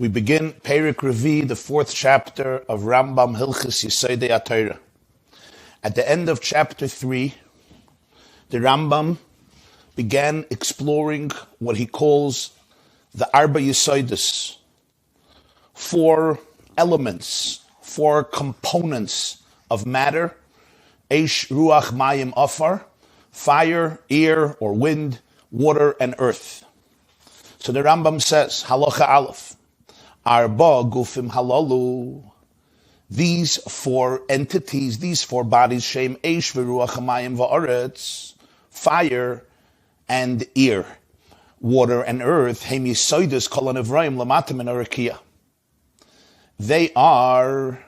We begin Perek Revi, the fourth chapter of Rambam Hilchos Yesodei Hatorah. At the end of chapter 3, the Rambam began exploring what he calls the Arba Yesodos, four elements, four components of matter: Eish, Ruach, Mayim, Afar, fire, air or wind, water, and earth. So the Rambam says, Halacha Aleph, Arba Gufim Halalu. These four entities, these four bodies, Shem Eish, V'Ruach, Mayim, V'Aretz, fire and air, water and earth, Hem Yesodos Kol HaNivraim Lamatim and Arakia. They are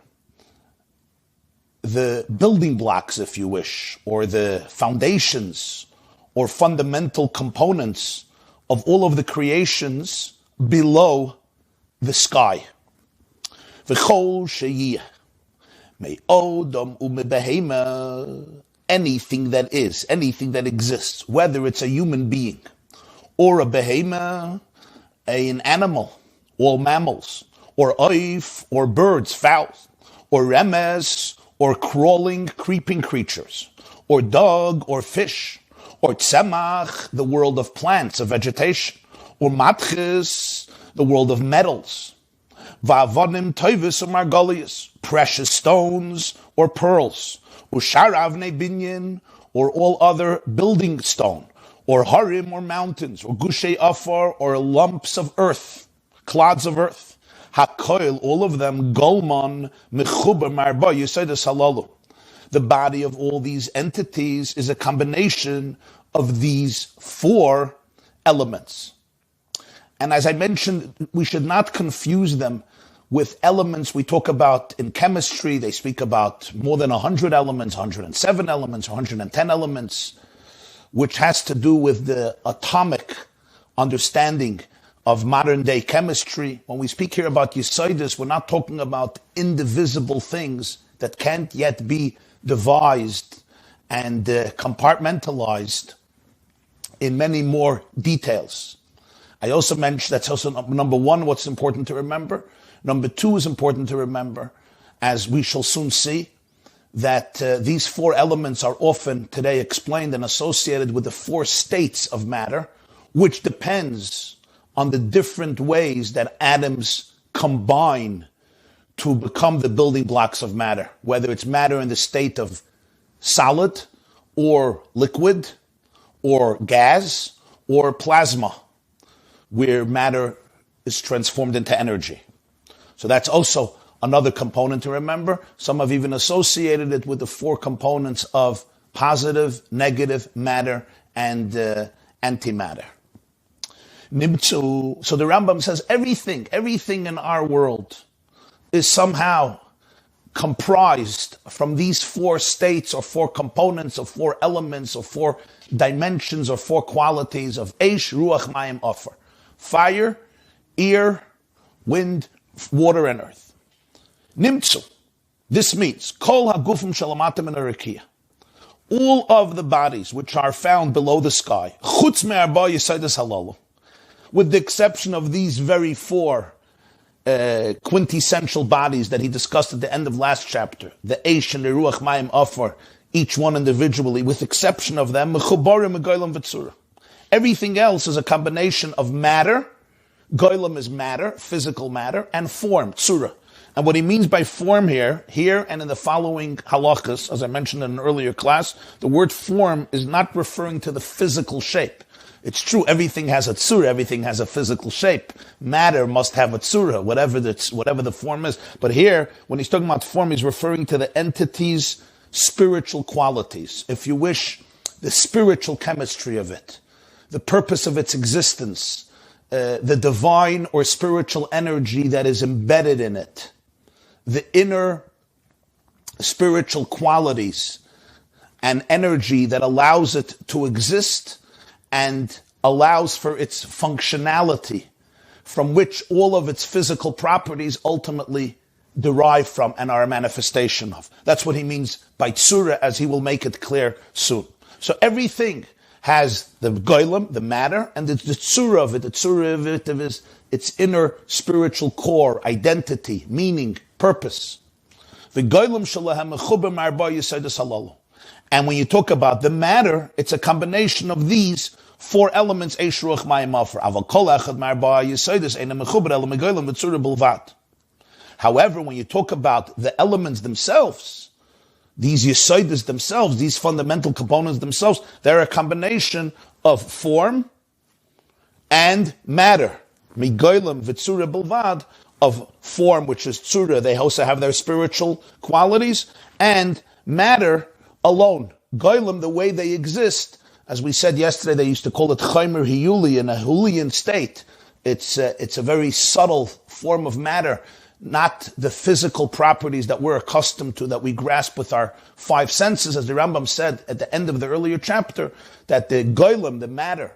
the building blocks, if you wish, or the foundations or fundamental components of all of the creations below the sky. V'chol sheyih me'odam u'mebehema, anything that is, anything that exists, whether it's a human being or a behema, an animal, all mammals, or oif, or birds, fowls, or remes, or crawling, creeping creatures, or dog, or fish, or tzemach, the world of plants, of vegetation, or matchis, the world of metals, va'avonim toivis or margolius, precious stones, or pearls, or sharavne binyan, or all other building stone, or harim, or mountains, or gushei afar, or lumps of earth, clods of earth. Hakoil, all of them, golman, mechuber, marba, yesodos halalu. The body of all these entities is a combination of these four elements. And as I mentioned, we should not confuse them with elements we talk about in chemistry. They speak about more than 100 elements, 107 elements, 110 elements, which has to do with the atomic understanding of modern day chemistry. When we speak here about Yesodos, we're not talking about indivisible things that can't yet be devised and compartmentalized in many more details. I also mentioned that's also number one, what's important to remember. Number two is important to remember, as we shall soon see, that these four elements are often today explained and associated with the four states of matter, which depends on the different ways that atoms combine to become the building blocks of matter, whether it's matter in the state of solid or liquid or gas or plasma, where matter is transformed into energy. So that's also another component to remember. Some have even associated it with the four components of positive, negative matter, and antimatter. Nimtzu. So the Rambam says everything in our world is somehow comprised from these four states or four components or four elements or four dimensions or four qualities of Eish, Ruach, Mayim, Afar. Fire, air, wind, water, and earth. Nimtzu. This means Kol HaGufim Shalamatim and Arakia. All of the bodies which are found below the sky, Chutz me'arba Yesodos halalu, with the exception of these very four quintessential bodies that he discussed at the end of last chapter, the Eish and the Ruach, Mayim, Afar, each one individually, with exception of them, Mechubarim, Goylam, V'Tzura. Everything else is a combination of matter. Goylam is matter, physical matter, and form, Tzura. And what he means by form here and in the following halachas, as I mentioned in an earlier class, the word form is not referring to the physical shape. It's true, everything has a tzura, everything has a physical shape. Matter must have a tzura, whatever the form is. But here, when he's talking about form, he's referring to the entity's spiritual qualities. If you wish, the spiritual chemistry of it, the purpose of its existence, the divine or spiritual energy that is embedded in it, the inner spiritual qualities and energy that allows it to exist and allows for its functionality, from which all of its physical properties ultimately derive from and are a manifestation of. That's what he means by tzura, as he will make it clear soon. So everything has the goylem, the matter, and the tzura of it. The tzura of it is its inner spiritual core, identity, meaning, purpose. And when you talk about the matter, it's a combination of these four elements. However, when you talk about the elements themselves, these yesodes themselves, these fundamental components themselves, they're a combination of form and matter. Migoylem v'tzura bilvad, of form, which is tzura, they also have their spiritual qualities, and matter alone. Goylem, the way they exist, as we said yesterday, they used to call it chaymer hiyuli, in a Hulian state. It's a very subtle form of matter, not the physical properties that we're accustomed to, that we grasp with our five senses, as the Rambam said at the end of the earlier chapter, that the goylem, the matter,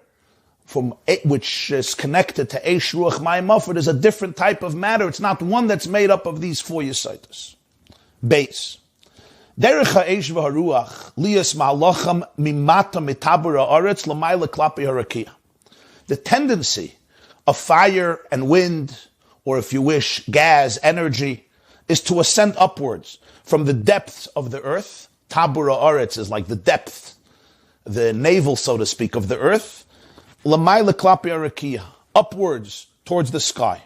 from which is connected to Eish Ruach Mayim Mafred, is a different type of matter. It's not one that's made up of these four yesodos. Base. Derech ha'eish v'haruach liyas ma'alacham mimata mitabur ha'aretz l'mayla klapi harakia. The tendency of fire and wind, or if you wish, gas, energy, is to ascend upwards from the depths of the earth. Tabur ha'aretz is like the depth, the navel, so to speak, of the earth. L'mayla klapi harakia, upwards towards the sky.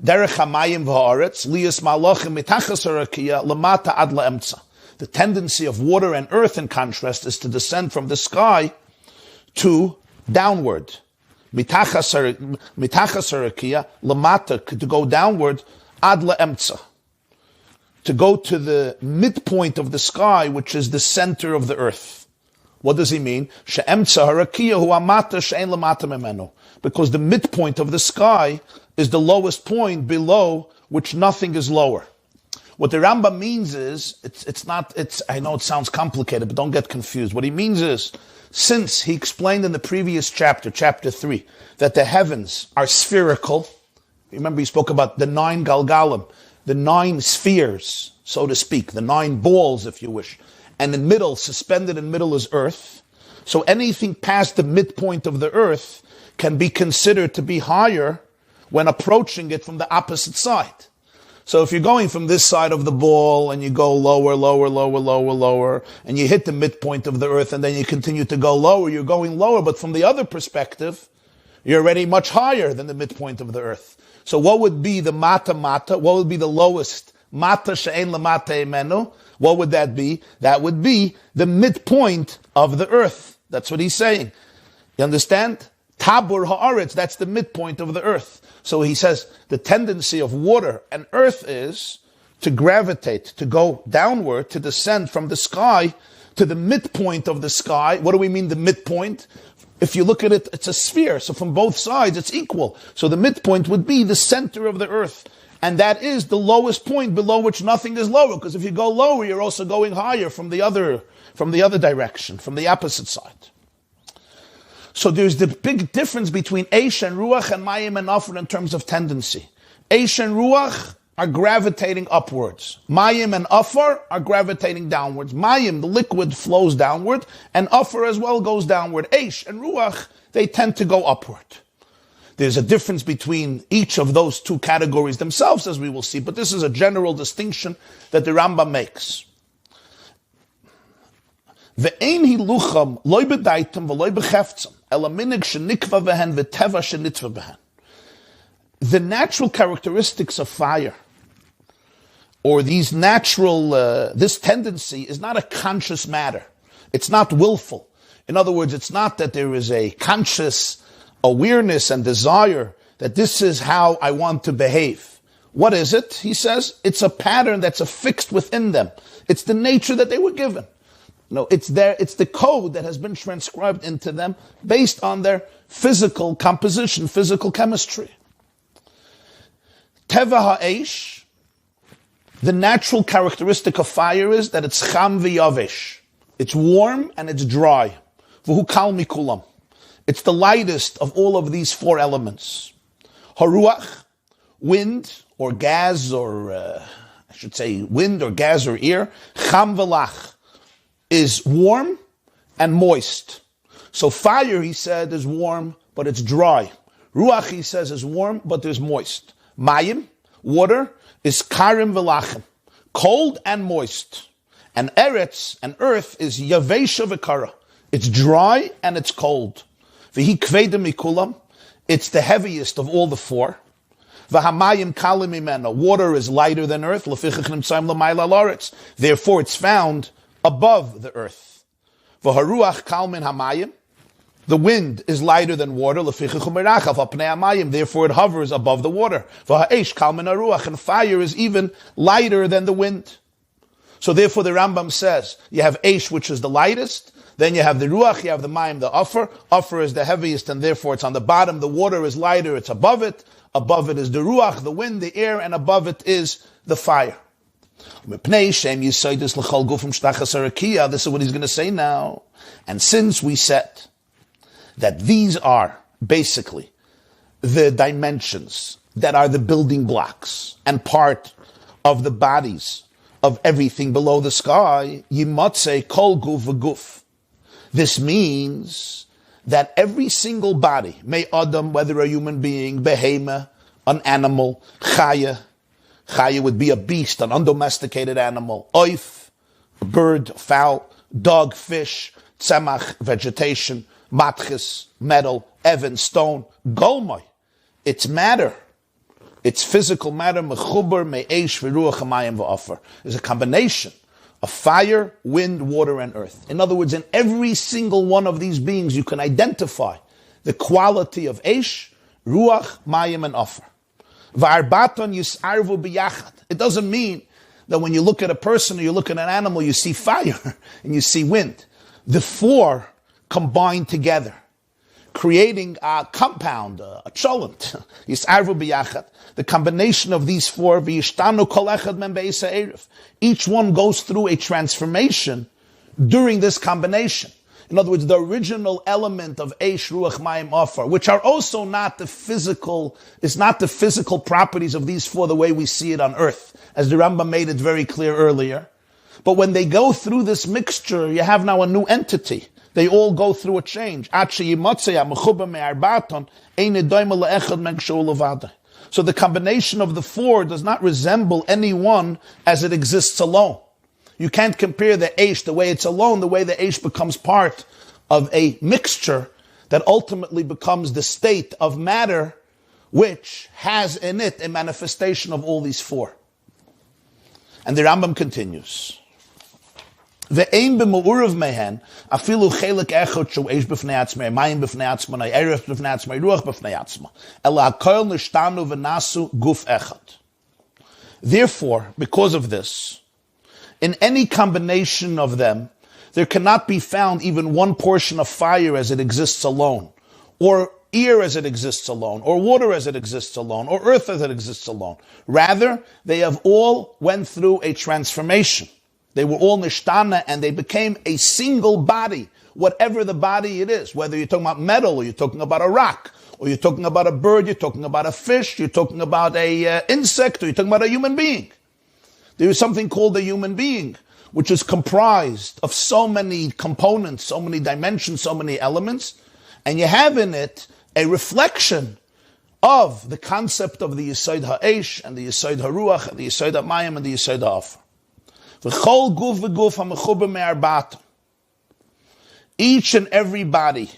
Derech ha'mayim v'ha'aretz liyas ma'alacham mitachas harakia l'mata ad la'emtza. The tendency of water and earth, in contrast, is to descend from the sky to downward. Mitachas harakia, lamata, to go downward, ad la'emtza, to go to the midpoint of the sky, which is the center of the earth. What does he mean? She'emtza harakia hu amata she'en lamata memenu. Because the midpoint of the sky is the lowest point below which nothing is lower. What the Rambam means is, I know it sounds complicated, but don't get confused. What he means is, since he explained in the previous chapter, chapter 3, that the heavens are spherical, remember he spoke about the 9 galgalim, the 9 spheres, so to speak, the 9 balls, if you wish, and in middle, suspended in middle is earth. So anything past the midpoint of the earth can be considered to be higher when approaching it from the opposite side. So if you're going from this side of the ball and you go lower, and you hit the midpoint of the earth and then you continue to go lower, you're going lower, but from the other perspective, you're already much higher than the midpoint of the earth. So what would be the mata? What would be the lowest? Mata she'en lamata emenu. What would that be? That would be the midpoint of the earth. That's what he's saying. You understand? Tabur ha'aretz, that's the midpoint of the earth. So he says the tendency of water and earth is to gravitate, to go downward, to descend from the sky to the midpoint of the sky. What do we mean the midpoint? If you look at it, it's a sphere. So from both sides, it's equal. So the midpoint would be the center of the earth. And that is the lowest point below which nothing is lower. Because if you go lower, you're also going higher from the other direction, from the opposite side. So there's the big difference between Eish and Ruach and Mayim and Afar in terms of tendency. Eish and Ruach are gravitating upwards. Mayim and Afar are gravitating downwards. Mayim, the liquid, flows downward, and Afar as well goes downward. Eish and Ruach, they tend to go upward. There's a difference between each of those two categories themselves, as we will see, but this is a general distinction that the Rambam makes. Ve'ein hilucham loy bedaitem v'loy becheftzam ela minig shenikva vehen v'teva shenitva vehen. The natural characteristics of fire, or these natural, this tendency is not a conscious matter. It's not willful. In other words, it's not that there is a conscious awareness and desire that this is how I want to behave. What is it? He says, it's a pattern that's affixed within them. It's the nature that they were given. No, it's the code that has been transcribed into them based on their physical composition, physical chemistry. Teva ha'esh, the natural characteristic of fire is that it's cham v'yavesh. It's warm and it's dry. V'hu kal mikulam. It's the lightest of all of these four elements. Haruach, wind or gas, or I should say wind or gas or air. Cham v'lach is warm and moist. So fire, he said, is warm, but it's dry. Ruach, he says, is warm, but there's moist. Mayim, water, is karim v'lachem, cold and moist. And eretz, and earth, is yavesha v'kara. It's dry and it's cold. V'hi kvedim mikulam, it's the heaviest of all the four. V'hamayim kalim imena, water is lighter than earth. Lefichach nimtzayim l'mayla l'aretz, therefore it's found above the earth. V'haruach kalmin hamayim, the wind is lighter than water, therefore it hovers above the water. And fire is even lighter than the wind. So therefore the Rambam says, you have Eish, which is the lightest, then you have the Ruach, you have the Mayim, the Offer. Offer is the heaviest, and therefore it's on the bottom. The water is lighter, it's above it. Above it is the Ruach, the wind, the air, and above it is the fire. This is what he's going to say now. And since we said that these are basically the dimensions that are the building blocks and part of the bodies of everything below the sky, yimotze kol guf v'guf. This means that every single body, may Adam, whether a human being, behema, an animal, chaya would be a beast, an undomesticated animal, oif, a bird, fowl, dog, fish, tzemach, vegetation, matchis, metal, even, stone, golmai. It's matter. It's physical matter. Mechuber, me'esh, v'ruach, hamayim, v'offer. There's a combination of fire, wind, water, and earth. In other words, in every single one of these beings, you can identify the quality of esh, ruach, mayim, and offer. V'arbaton yis'arvu b'yachad. It doesn't mean that when you look at a person or you look at an animal, you see fire and you see wind. The four combined together, creating a compound, a cholent. Yis'arvu b'yachad. The combination of these four, v'yishtanu kol echad men be'isa erev. Each one goes through a transformation during this combination. In other words, the original element of Eish, Ruach, Mayim, Ofar, which are also not the physical, it's not the physical properties of these four the way we see it on earth, as the Rambam made it very clear earlier. But when they go through this mixture, you have now a new entity. They all go through a change. So the combination of the four does not resemble any one as it exists alone. You can't compare the Eish, the way it's alone, the way the Eish becomes part of a mixture that ultimately becomes the state of matter, which has in it a manifestation of all these four. And the Rambam continues. Ve'ein b'mu'urav mehen, afilu chelik echot shu eish b'fnei atzmei, mayim b'fnei atzmei, eref b'fnei atzmei, ruach b'fnei atzmei, ela ha'koil nishtanu v'nasu guf echot. Therefore, because of this, in any combination of them, there cannot be found even one portion of fire as it exists alone, or air as it exists alone, or water as it exists alone, or earth as it exists alone. Rather, they have all went through a transformation. They were all nishtana, and they became a single body, whatever the body it is, whether you're talking about metal, or you're talking about a rock, or you're talking about a bird, you're talking about a fish, you're talking about a insect, or you're talking about a human being. There is something called a human being, which is comprised of so many components, so many dimensions, so many elements, and you have in it a reflection of the concept of the Yesod HaEsh, and the Yesod HaRuach, and the Yesod HaMayim, and the Yesod HaAfar. V'chol guf v'guf ha'mechuber me'arbatam. Each and every body,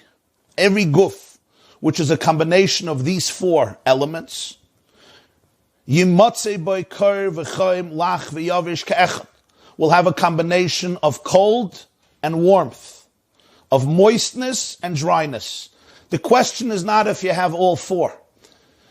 every guf, which is a combination of these four elements, will have a combination of cold and warmth, of moistness and dryness. The question is not if you have all four.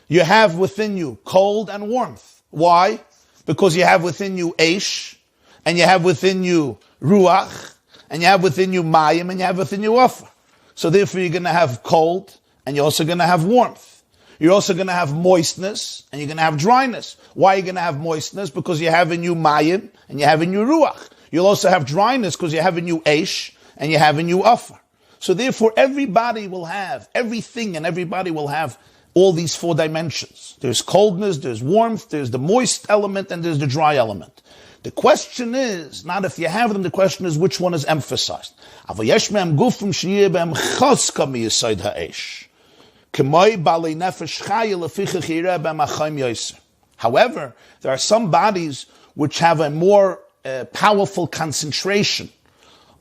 You have within you cold and warmth. Why? Because you have within you Eish, and you have within you Ruach, and you have within you Mayim, and you have within you Offer. So therefore you're going to have cold, and you're also going to have warmth. You're also going to have moistness, and you're going to have dryness. Why are you going to have moistness? Because you have in you Mayim, and you have in you Ruach. You'll also have dryness, because you have in you Eish, and you have in you Offer. So therefore, everybody will have, everything and everybody will have all these four dimensions. There's coldness, there's warmth, there's the moist element, and there's the dry element. The question is, not if you have them, the question is which one is emphasized. However, there are some bodies which have a more powerful concentration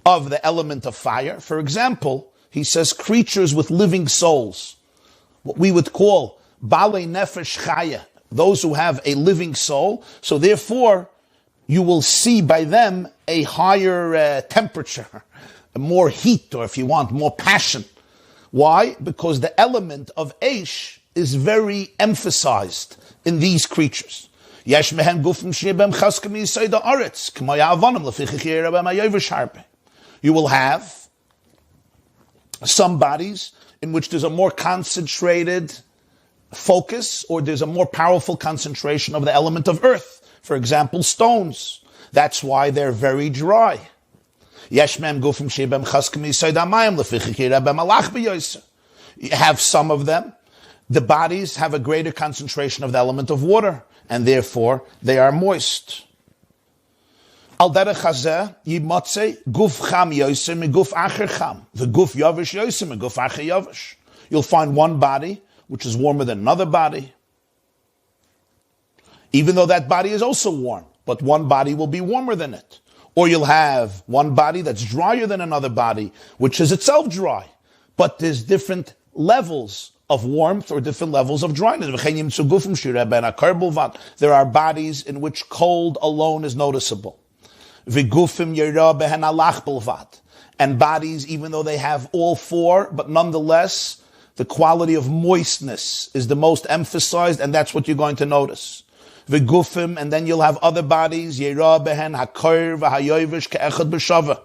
of the element of fire. For example, he says creatures with living souls, what we would call balei nefesh chaya, those who have a living soul. So therefore, you will see by them a higher temperature, more heat, or if you want, more passion. Why? Because the element of Eish is very emphasized in these creatures. You will have some bodies in which there's a more concentrated focus, or there's a more powerful concentration of the element of earth. For example, stones. That's why they're very dry. You have some of them, the bodies have a greater concentration of the element of water, and therefore they are moist. Al derech hazeh yimotze guf cham yoser meguf acher cham, v'guf yavish yoser meguf acher yavish. You'll find one body which is warmer than another body, even though that body is also warm, but one body will be warmer than it. Or you'll have one body that's drier than another body, which is itself dry, but there's different levels of warmth or different levels of dryness. There are bodies in which cold alone is noticeable. And bodies, even though they have all four, but nonetheless, the quality of moistness is the most emphasized, and that's what you're going to notice. V'gufim, and then you'll have other bodies, yera behen hakor v'hayovish ke'echad b'shava,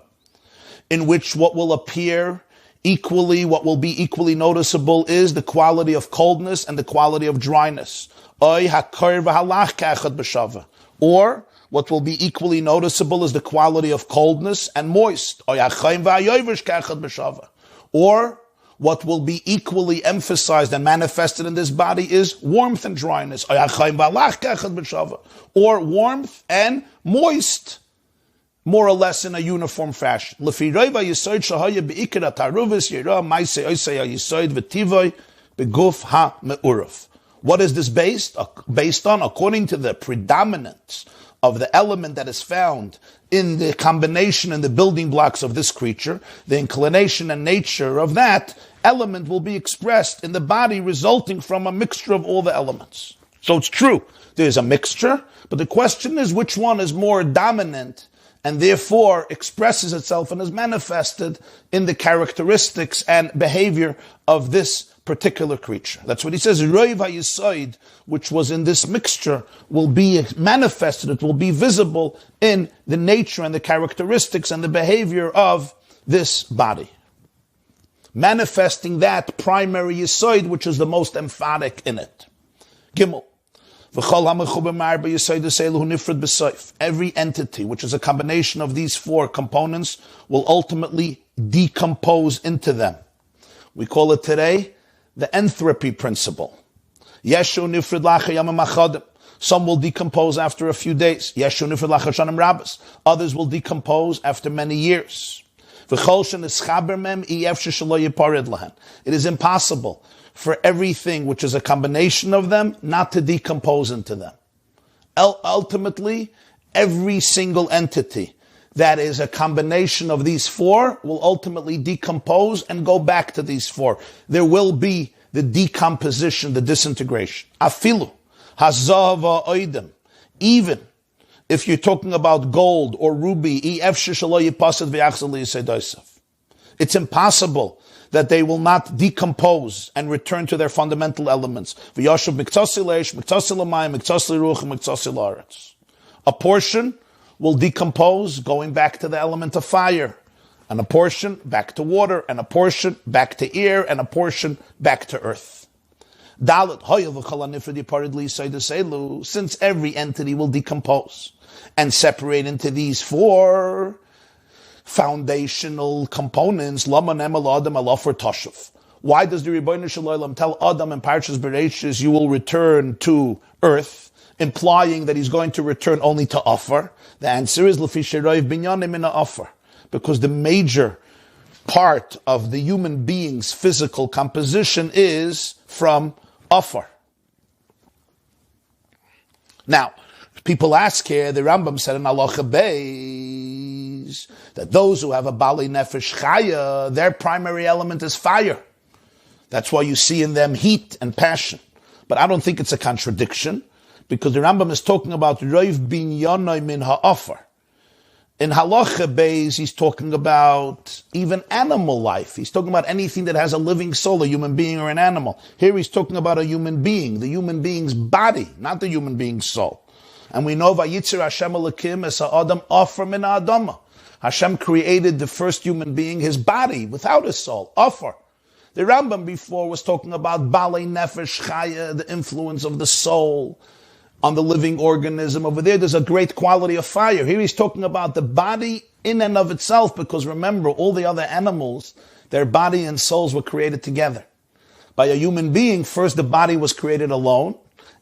in which what will appear equally, what will be equally noticeable is the quality of coldness and the quality of dryness. Oy hakor v'halach ke'echad b'shava, or what will be equally noticeable is the quality of coldness and moist. Oy hachayim v'hayovish ke'echad b'shava, or what will be equally emphasized and manifested in this body is warmth and dryness. Or warmth and moist, more or less in a uniform fashion. What is this based on? According to the predominance of the element that is found in the combination and the building blocks of this creature, the inclination and nature of that element will be expressed in the body, resulting from a mixture of all the elements. So it's true, there's a mixture, but the question is which one is more dominant and therefore expresses itself and is manifested in the characteristics and behavior of this particular creature. That's what he says. Roiv HaYesod, which was in this mixture, will be manifested, it will be visible in the nature and the characteristics and the behavior of this body, manifesting that primary Yesod, which is the most emphatic in it. Gimel. Every entity, which is a combination of these four components, will ultimately decompose into them. We call it today the entropy principle. Some will decompose after a few days. Others will decompose after many years. It is impossible for everything which is a combination of them not to decompose into them. Ultimately, every single entity that is a combination of these four will ultimately decompose and go back to these four. There will be the decomposition, the disintegration. Afilu, hazava oidem, even if you're talking about gold or ruby, it's impossible that they will not decompose and return to their fundamental elements. A portion will decompose going back to the element of fire, and a portion back to water, and a portion back to air, and a portion back to earth. Since every entity will decompose and separate into these four foundational components, why does the Rebbeinu Shalom tell Adam in Parshas Bereishis, you will return to earth, implying that he's going to return only to Offer? The answer is Lefi Sheroiv Binyanim in Offer, because the major part of the human being's physical composition is from Offer. Now, people ask here, the Rambam said in Halacha Beis, that those who have a Bali Nefesh Chaya, their primary element is fire. That's why you see in them heat and passion. But I don't think it's a contradiction, because the Rambam is talking about Roiv Binyanai min ha'afar. In Halacha Beis, he's talking about even animal life. He's talking about anything that has a living soul, a human being or an animal. Here he's talking about a human being, the human being's body, not the human being's soul. And we know Vayitzer Hashem Elokim es ha'adam afar min ha'adama. Hashem created the first human being, his body, without his soul, afar. The Rambam before was talking about Balei Nefesh Chaya, the influence of the soul on the living organism. Over there's a great quality of fire. Here he's talking about the body in and of itself, because remember, all the other animals, their body and souls were created together. By a human being, first the body was created alone,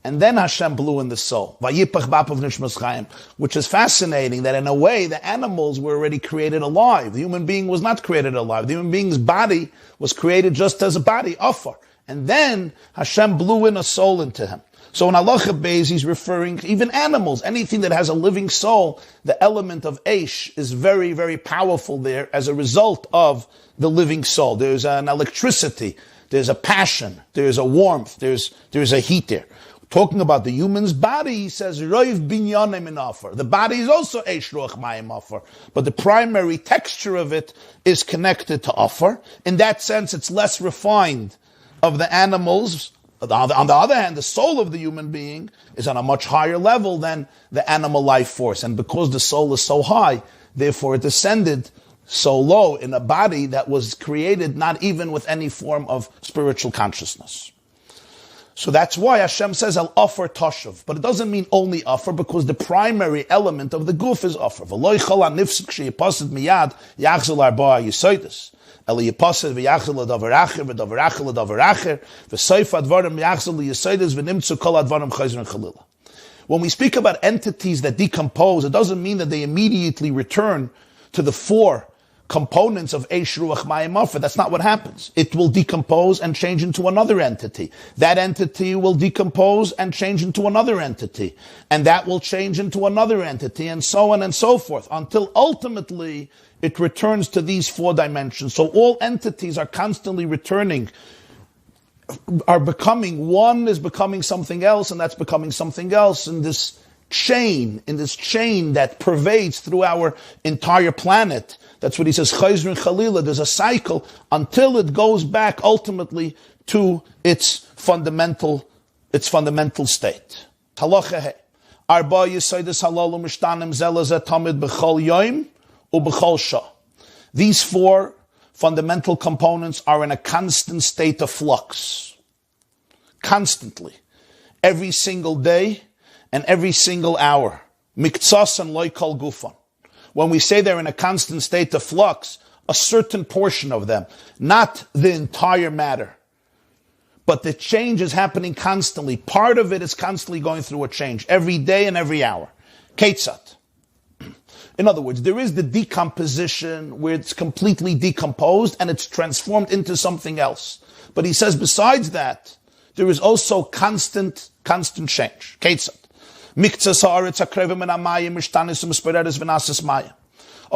and then Hashem blew in the soul. Which is fascinating, that in a way the animals were already created alive. The human being was not created alive. The human being's body was created just as a body, Afar. And then Hashem blew in a soul into him. So in Halacha Beis, he's referring even animals, anything that has a living soul. The element of Eish is very, very powerful there as a result of the living soul. There's an electricity, there's a passion, there's a warmth, there's a heat there. Talking about the human's body, he says, Roiv binyanim in offer. The body is also Eish Ruach Mayim offer, but the primary texture of it is connected to offer. In that sense, it's less refined of the animals. On the other hand, the soul of the human being is on a much higher level than the animal life force. And because the soul is so high, therefore it descended so low in a body that was created not even with any form of spiritual consciousness. So that's why Hashem says, Al offer toshav. But it doesn't mean only offer, because the primary element of the guf is offer. V'lo yichol hanifsek sheyipasid miyad yachzil arba'a yisoides. Eli yipasid v'yachzil l'davar acher v'davar acher l'davar acher v'soif advarim yachzil l'yisoides v'nimtzu kol advarim chayzer and chalila. When we speak about entities that decompose, it doesn't mean that they immediately return to the four components of Eish Ruach Mayim Offer. That's not what happens. It will decompose and change into another entity. That entity will decompose and change into another entity. And that will change into another entity, and so on and so forth, until ultimately it returns to these four dimensions. So all entities are constantly returning, are becoming, one is becoming something else, and that's becoming something else in this chain that pervades through our entire planet. That's what he says, Chayzer and Chalila. There's a cycle until it goes back ultimately to its fundamental state. Halacha he. Arba Yesodei Hatorah Mishtanim Zelazeh Tamid B'chol Yom U'B'chol Shah. These four fundamental components are in a constant state of flux. Constantly. Every single day and every single hour. Miktsas and loy kol gufan. When we say they're in a constant state of flux, a certain portion of them, not the entire matter, but the change is happening constantly. Part of it is constantly going through a change, every day and every hour. Ketzat. In other words, there is the decomposition where it's completely decomposed and it's transformed into something else. But he says besides that, there is also constant change. Ketzat. A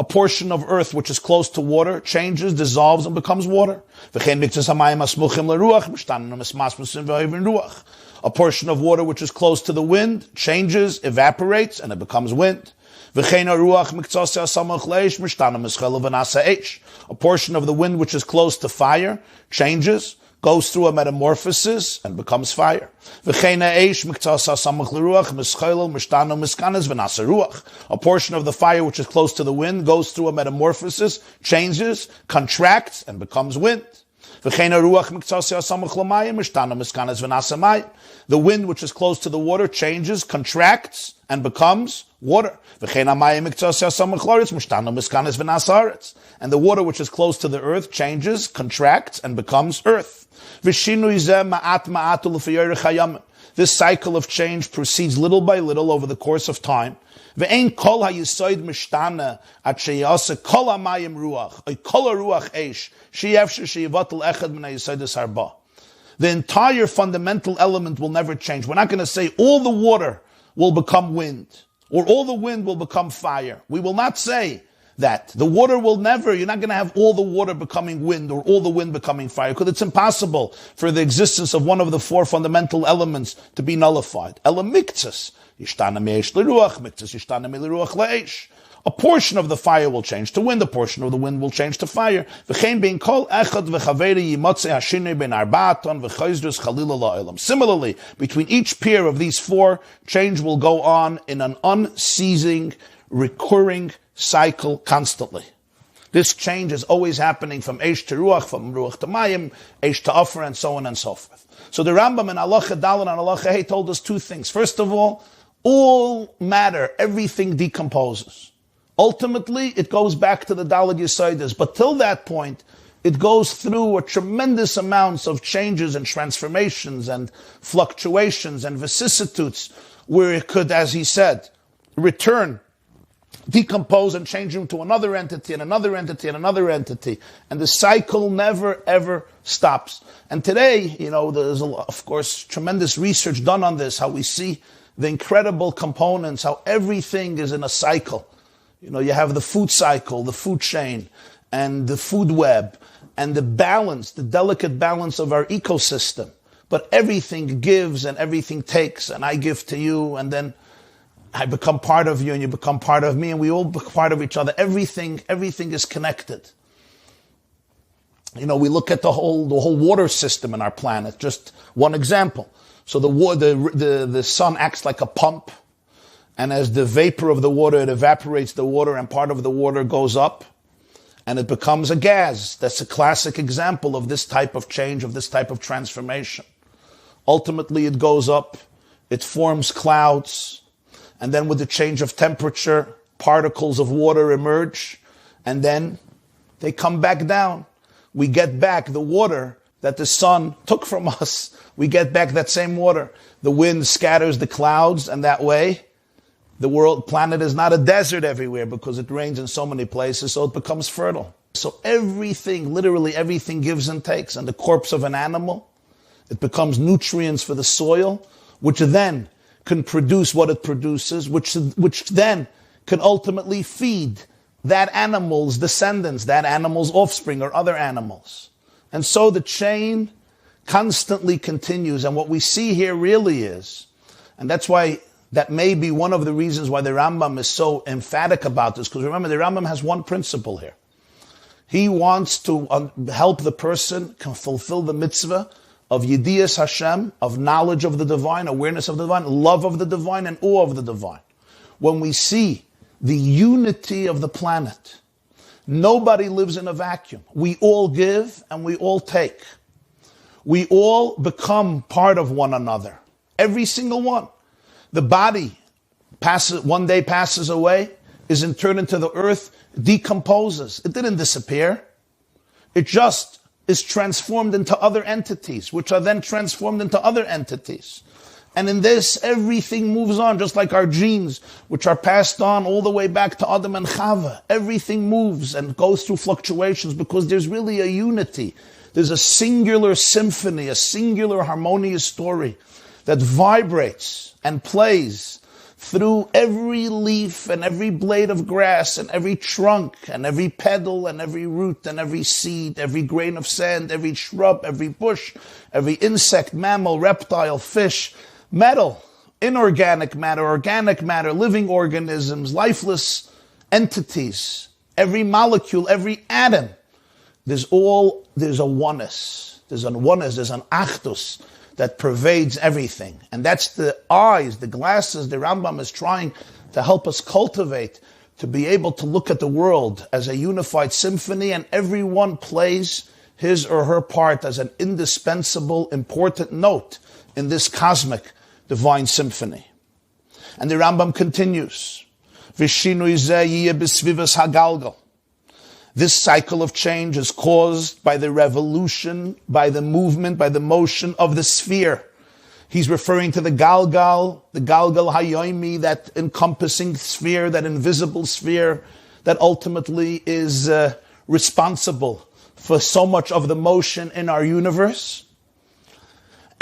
portion of earth which is close to water changes, dissolves, and becomes water. A portion of water which is close to the wind changes, evaporates, and it becomes wind. A portion of the wind which is close to fire changes, goes through a metamorphosis and becomes fire. A portion of the fire which is close to the wind goes through a metamorphosis, changes, contracts, and becomes wind. The wind which is close to the water changes, contracts, and becomes water. And the water which is close to the earth changes, contracts, and becomes earth. This This cycle of change proceeds little by little over the course of time. Ve'ein kol hayisoid mishtana at sheyase kol hamayim ruach, oy kol haruach eish, sheyefsher sheyivatel echad min hayisoides harba. The entire fundamental element will never change. We're not going to say all the water will become wind, or all the wind will become fire. We will not say that. The water will never, you're not going to have all the water becoming wind or all the wind becoming fire, because it's impossible for the existence of one of the four fundamental elements to be nullified. Ela miktzas, yishtana me'esh l'ruach, miktzas yishtana me'leruach le'esh. A portion of the fire will change to wind, a portion of the wind will change to fire. V'chein bein kol echad v'chaveri yimotzei hashinei ben arba'aton v'choizdrus chalila la'olam. Similarly, between each pair of these four, change will go on in an unceasing, recurring cycle constantly. This change is always happening from Eish to Ruach, from Ruach to Mayim, Eish to Afra, and so on and so forth. So the Rambam in Halacha Daled and Halacha Hey told us two things. First of all matter, everything decomposes. Ultimately, it goes back to the Daled Yesodis, but till that point, it goes through a tremendous amounts of changes and transformations and fluctuations and vicissitudes, where it could, as he said, return, decompose and change into another entity and another entity and another entity. And the cycle never, ever stops. And today, there's, of course, tremendous research done on this, how we see the incredible components, how everything is in a cycle. You have the food cycle, the food chain, and the food web, and the balance, the delicate balance of our ecosystem. But everything gives and everything takes, and I give to you, and then I become part of you and you become part of me and we all become part of each other. Everything is connected. We look at the whole water system in our planet. Just one example. So the sun acts like a pump, and as the vapor of the water, it evaporates the water and part of the water goes up and it becomes a gas. That's a classic example of this type of change, of this type of transformation. Ultimately, it goes up, it forms clouds, and then with the change of temperature, particles of water emerge, and then they come back down. We get back the water that the sun took from us. We get back that same water. The wind scatters the clouds, and that way, the planet is not a desert everywhere because it rains in so many places, so it becomes fertile. So everything, literally everything gives and takes. And the corpse of an animal, it becomes nutrients for the soil, which then can produce what it produces, which then can ultimately feed that animal's descendants, that animal's offspring or other animals. And so the chain constantly continues. And what we see here really is, and that's why that may be one of the reasons why the Rambam is so emphatic about this, because remember, the Rambam has one principle here. He wants to help the person can fulfill the mitzvah of Yedias Hashem, of knowledge of the divine, awareness of the divine, love of the divine, and awe of the divine. When we see the unity of the planet, nobody lives in a vacuum. We all give and we all take. We all become part of one another. Every single one. The body one day passes away, is turned into the earth, decomposes. It didn't disappear. It just is transformed into other entities, which are then transformed into other entities. And in this, everything moves on, just like our genes, which are passed on all the way back to Adam and Chava. Everything moves and goes through fluctuations because there's really a unity. There's a singular symphony, a singular harmonious story that vibrates and plays through every leaf and every blade of grass and every trunk and every petal and every root and every seed, every grain of sand, every shrub, every bush, every insect, mammal, reptile, fish, metal, inorganic matter, organic matter, living organisms, lifeless entities, every molecule, every atom. There's a oneness. There's an achdus that pervades everything. And that's the eyes, the glasses the Rambam is trying to help us cultivate, to be able to look at the world as a unified symphony, and everyone plays his or her part as an indispensable, important note in this cosmic divine symphony. And the Rambam continues, V'shinui zeh yiyeh b'svivas hagalgal. This cycle of change is caused by the revolution, by the movement, by the motion of the sphere. He's referring to the Galgal Hayomi, that encompassing sphere, that invisible sphere that ultimately is responsible for so much of the motion in our universe.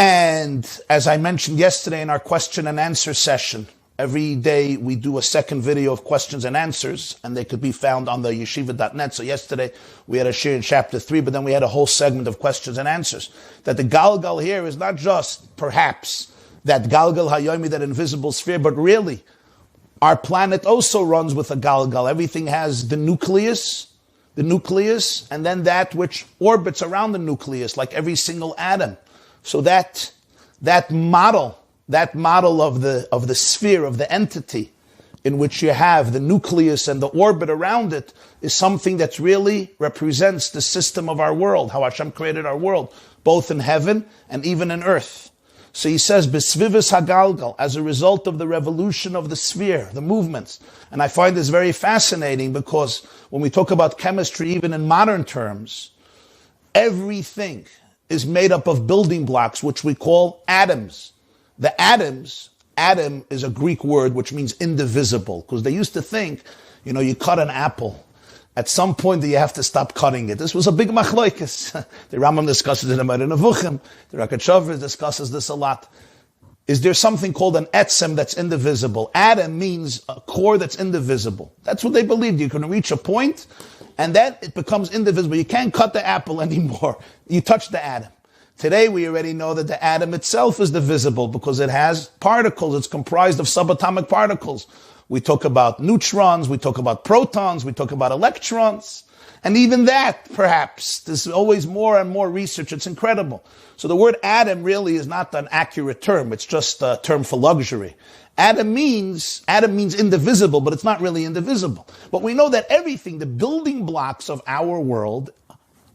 And as I mentioned yesterday in our question and answer session, every day we do a second video of questions and answers, and they could be found on the yeshiva.net. So yesterday we had a share in chapter 3, but then we had a whole segment of questions and answers. That the Galgal here is not just, perhaps, that Galgal Hayomi, that invisible sphere, but really, our planet also runs with a Galgal. Everything has the nucleus, and then that which orbits around the nucleus, like every single atom. So that model of the sphere, of the entity in which you have the nucleus and the orbit around it, is something that really represents the system of our world, how Hashem created our world, both in heaven and even in earth. So he says, Besvivus hagalgal, as a result of the revolution of the sphere, the movements. And I find this very fascinating because when we talk about chemistry, even in modern terms, everything is made up of building blocks, which we call atoms. The atoms, atom is a Greek word which means indivisible, because they used to think, you cut an apple. At some point, you have to stop cutting it. This was a big machlokes. The Rambam discusses it in Amar Nevuchim. The Rambam discusses this a lot. Is there something called an etzem that's indivisible? Atom means a core that's indivisible. That's what they believed. You can reach a point, and then it becomes indivisible. You can't cut the apple anymore. You touch the atom. Today, we already know that the atom itself is divisible because it has particles. It's comprised of subatomic particles. We talk about neutrons, we talk about protons, we talk about electrons. And even that, perhaps, there's always more and more research. It's incredible. So the word atom really is not an accurate term. It's just a term for luxury. Atom means indivisible, but it's not really indivisible. But we know that everything, the building blocks of our world,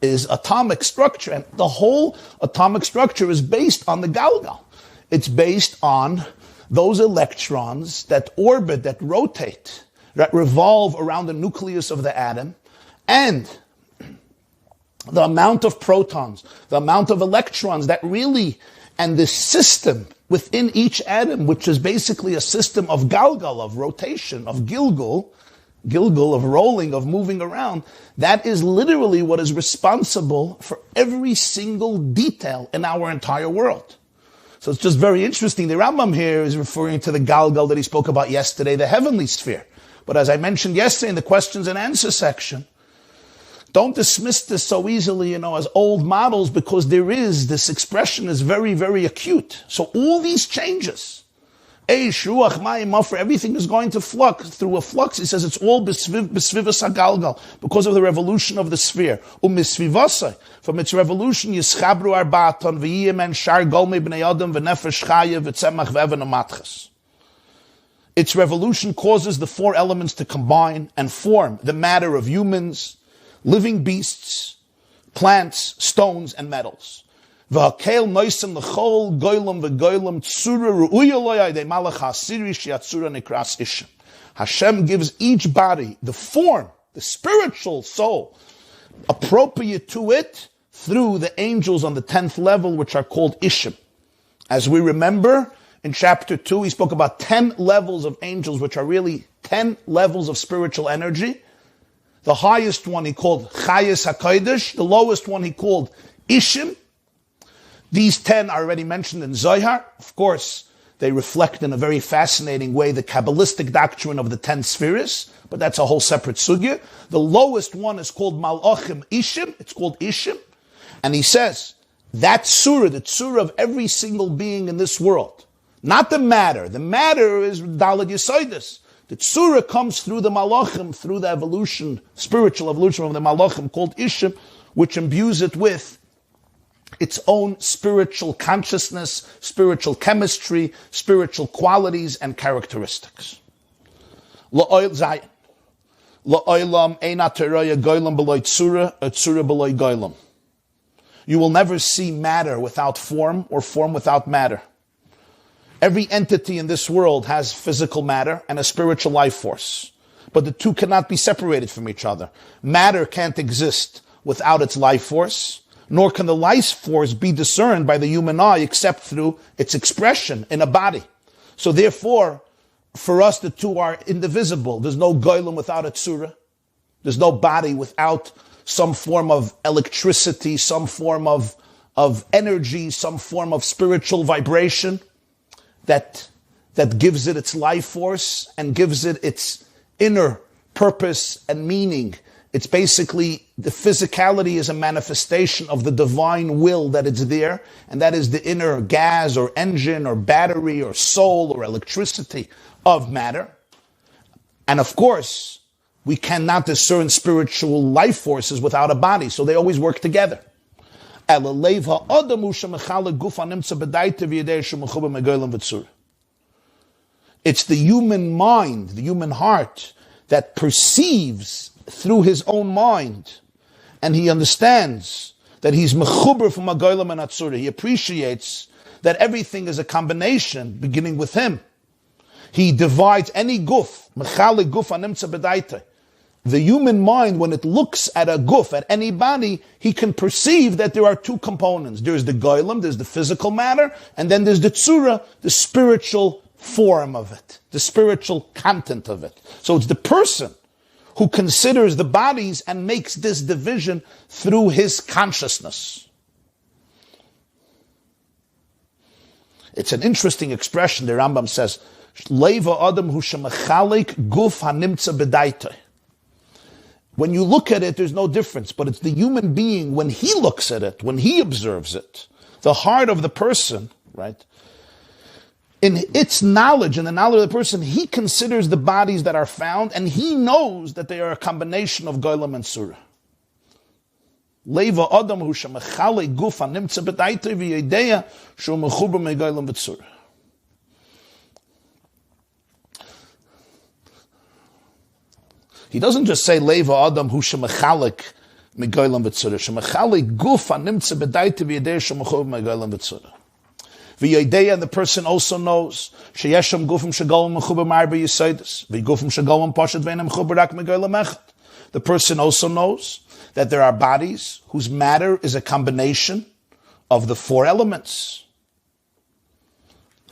is atomic structure. And the whole atomic structure is based on the Galgal. It's based on those electrons that orbit, that rotate, that revolve around the nucleus of the atom, and the amount of protons, the amount of electrons that really, and the system within each atom, which is basically a system of galgal, of rotation, of gilgul, of rolling, of moving around, that is literally what is responsible for every single detail in our entire world. So it's just very interesting. The Rambam here is referring to the Galgal that he spoke about yesterday, the heavenly sphere. But as I mentioned yesterday in the questions and answer section, don't dismiss this so easily, as old models, because this expression is very, very acute. So all these changes, everything is going to flux through a flux. He says it's all besvivas hagalgal, because of the revolution of the sphere. From its revolution, yischabru arbaton v'yiyem en shar golmei b'nei adam v'nefesh chaya v'tzemach v'evan u'matches. Its revolution causes the four elements to combine and form the matter of humans, living beasts, plants, stones, and metals. Hashem gives each body the form, the spiritual soul, appropriate to it through the angels on the 10th level, which are called Ishim. As we remember, in chapter 2, he spoke about 10 levels of angels, which are really 10 levels of spiritual energy. The highest one he called Chayes HaKodesh, the lowest one he called Ishim. These 10 are already mentioned in Zohar. Of course, they reflect in a very fascinating way the Kabbalistic doctrine of the 10 spheres, but that's a whole separate sugya. The lowest one is called Malachim Ishim. It's called Ishim. And he says, that surah, the surah of every single being in this world, not the matter. The matter is Daled Yesodis. The surah comes through the Malachim, through the evolution, spiritual evolution of the Malachim called Ishim, which imbues it with its own spiritual consciousness, spiritual chemistry, spiritual qualities and characteristics. La'oil Zayin. La'oilam eina teraya goylam b'loy tzura, a tzura b'loy goylam. You will never see matter without form or form without matter. Every entity in this world has physical matter and a spiritual life force. But the two cannot be separated from each other. Matter can't exist without its life force. nor can the life force be discerned by the human eye except through its expression in a body. So therefore, for us, the two are indivisible. There's no goylem without a tzura. There's no body without some form of electricity, some form of energy, some form of spiritual vibration that gives it its life force and gives it its inner purpose and meaning. It's basically, the physicality is a manifestation of the divine will that it's there, and that is the inner gas or engine or battery or soul or electricity of matter. And of course, we cannot discern spiritual life forces without a body, so they always work together. It's the human mind, the human heart, that perceives through his own mind, and he understands that he's mechuber from a goylem and atzura. He appreciates that everything is a combination, beginning with him. He divides any guf, mechalik guf animtza bedaita. The human mind, when it looks at a guf, at any body, he can perceive that there are two components. There's the goylem, there's the physical matter, and then there's the tzura, the spiritual form of it, the spiritual content of it. So it's the person who considers the bodies and makes this division through his consciousness. It's an interesting expression. The Rambam says, Leiva Adam hu shemachalik guf hanimtza bedaita. When you look at it, there's no difference, but it's the human being, when he looks at it, when he observes it, the heart of the person, right? In its knowledge, in the knowledge of the person, he considers the bodies that are found, and he knows that they are a combination of goylem and surah. Leiva Adam hu shemachalik guf hanimtza bedaita v'yedeya shu mechuber megoylem v'tzurah. He doesn't just say Leiva Adam hu shemachalik megoylem v'tzurah. Shemachalik guf hanimtza bedaita v'yedeya shu mechuber megoylem v'tzurah. V'yedeya, and the person also knows sheyeshem gufim shegolem mechuber marbe yisodos v'gufim shegolem poshet v'einem mechuber rak megoylem echad. The person also knows that there are bodies whose matter is a combination of the four elements.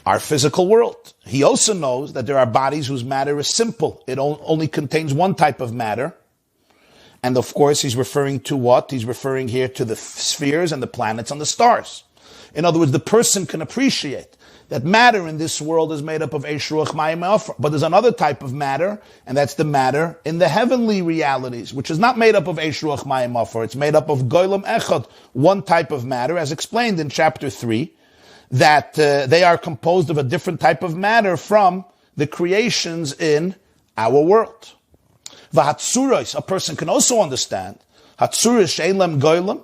Our physical world. He also knows that there are bodies whose matter is simple. It only contains one type of matter. And of course, he's referring to what? He's referring here to the spheres and the planets and the stars. In other words, the person can appreciate that matter in this world is made up of Eish Ruach Mayim Ofra. But there's another type of matter, and that's the matter in the heavenly realities, which is not made up of Eish Ruach Mayim Ofra. It's made up of Goylem Echad, one type of matter, as explained in chapter 3, that they are composed of a different type of matter from the creations in our world. V'hatzuros, a person can also understand, Hatzuros she'en lem Goylem,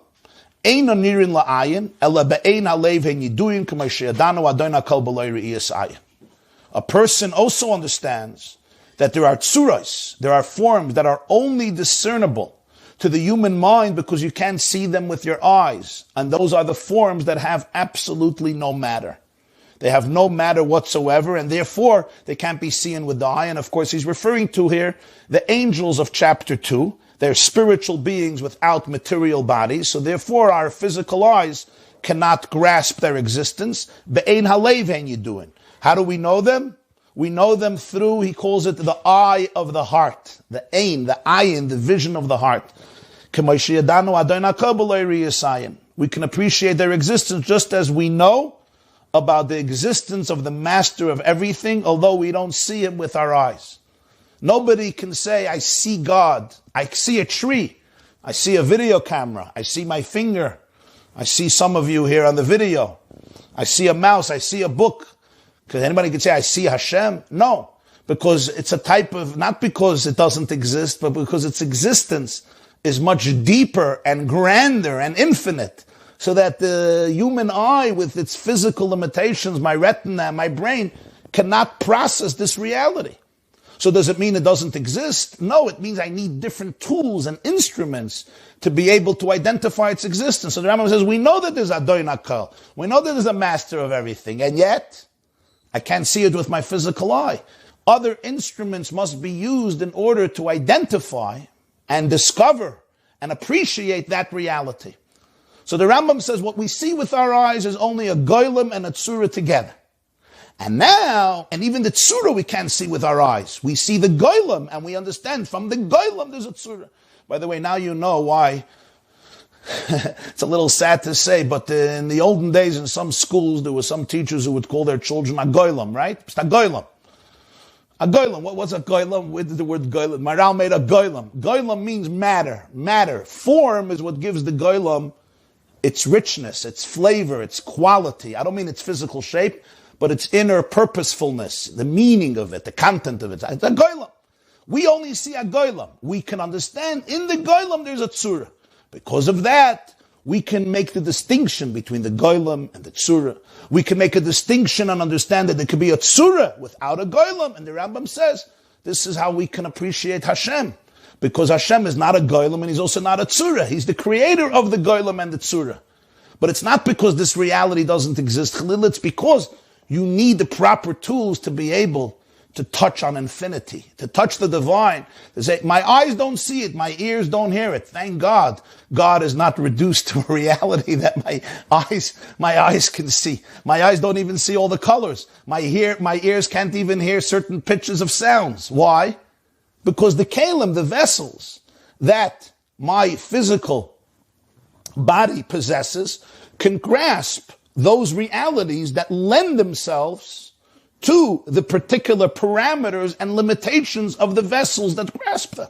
ein onirin la'ayin, ela be'ein halev hen yiduyin k'may she'yadanu adon hakol b'loi re'iyas ayin. A person also understands that there are tzuros, there are forms that are only discernible to the human mind because you can't see them with your eyes. And those are the forms that have absolutely no matter. They have no matter whatsoever, and therefore they can't be seen with the eye. And of course, he's referring to here the angels of chapter 2. They're spiritual beings without material bodies, so therefore our physical eyes cannot grasp their existence. Be'ein halev hen yiduin. How do we know them? We know them through, he calls it the eye of the heart. The ain, the ayin, the vision of the heart. We can appreciate their existence just as we know about the existence of the master of everything, although we don't see him with our eyes. Nobody can say, I see God. I see a tree. I see a video camera. I see my finger. I see some of you here on the video. I see a mouse. I see a book. Because anybody can say, I see Hashem? No. Because it's a type of, not because it doesn't exist, but because its existence is much deeper and grander and infinite. So that the human eye, with its physical limitations, my retina and my brain, cannot process this reality. So does it mean it doesn't exist? No, it means I need different tools and instruments to be able to identify its existence. So the Rambam says, we know that there's Adon HaKol. We know that there's a master of everything. And yet, I can't see it with my physical eye. Other instruments must be used in order to identify and discover and appreciate that reality. So the Rambam says what we see with our eyes is only a goylem and a tzura together. And now, and even the tzura we can't see with our eyes. We see the goylem, and we understand from the goylem there's a tzura. By the way, now you know why. It's a little sad to say, but in the olden days in some schools, there were some teachers who would call their children a goylem, right? It's a goylem. A goylem. What's a goylem? Where did the word goylem? Maral made a goylem. Goylem means matter. Matter. Form is what gives the goylem its richness, its flavor, its quality. I don't mean its physical shape, but its inner purposefulness, the meaning of it, the content of it. It's a goylem. We only see a goylem. We can understand in the goylem there's a tzura. Because of that, we can make the distinction between the goylem and the tzura. We can make a distinction and understand that there could be a tzura without a goylem. And the Rambam says, this is how we can appreciate Hashem. Because Hashem is not a goylem and he's also not a tzura. He's the creator of the goylem and the tzura. But it's not because this reality doesn't exist, Khalil. It's because you need the proper tools to be able to touch on infinity, to touch the divine, to say, my eyes don't see it, my ears don't hear it. Thank God, God is not reduced to a reality that my eyes can see. My eyes don't even see all the colors. My ears can't even hear certain pitches of sounds. Why? Because the kalim, the vessels that my physical body possesses, can grasp those realities that lend themselves to the particular parameters and limitations of the vessels that grasp them.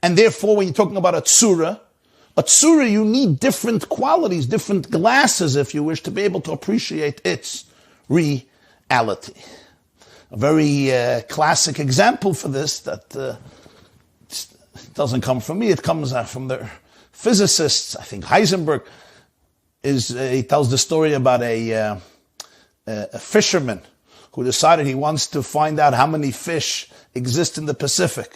And therefore, when you're talking about a tzura, you need different qualities, different glasses, if you wish, to be able to appreciate its reality. A very classic example for this that doesn't come from me, it comes from the physicists. I think Heisenberg he tells the story about a fisherman who decided he wants to find out how many fish exist in the Pacific.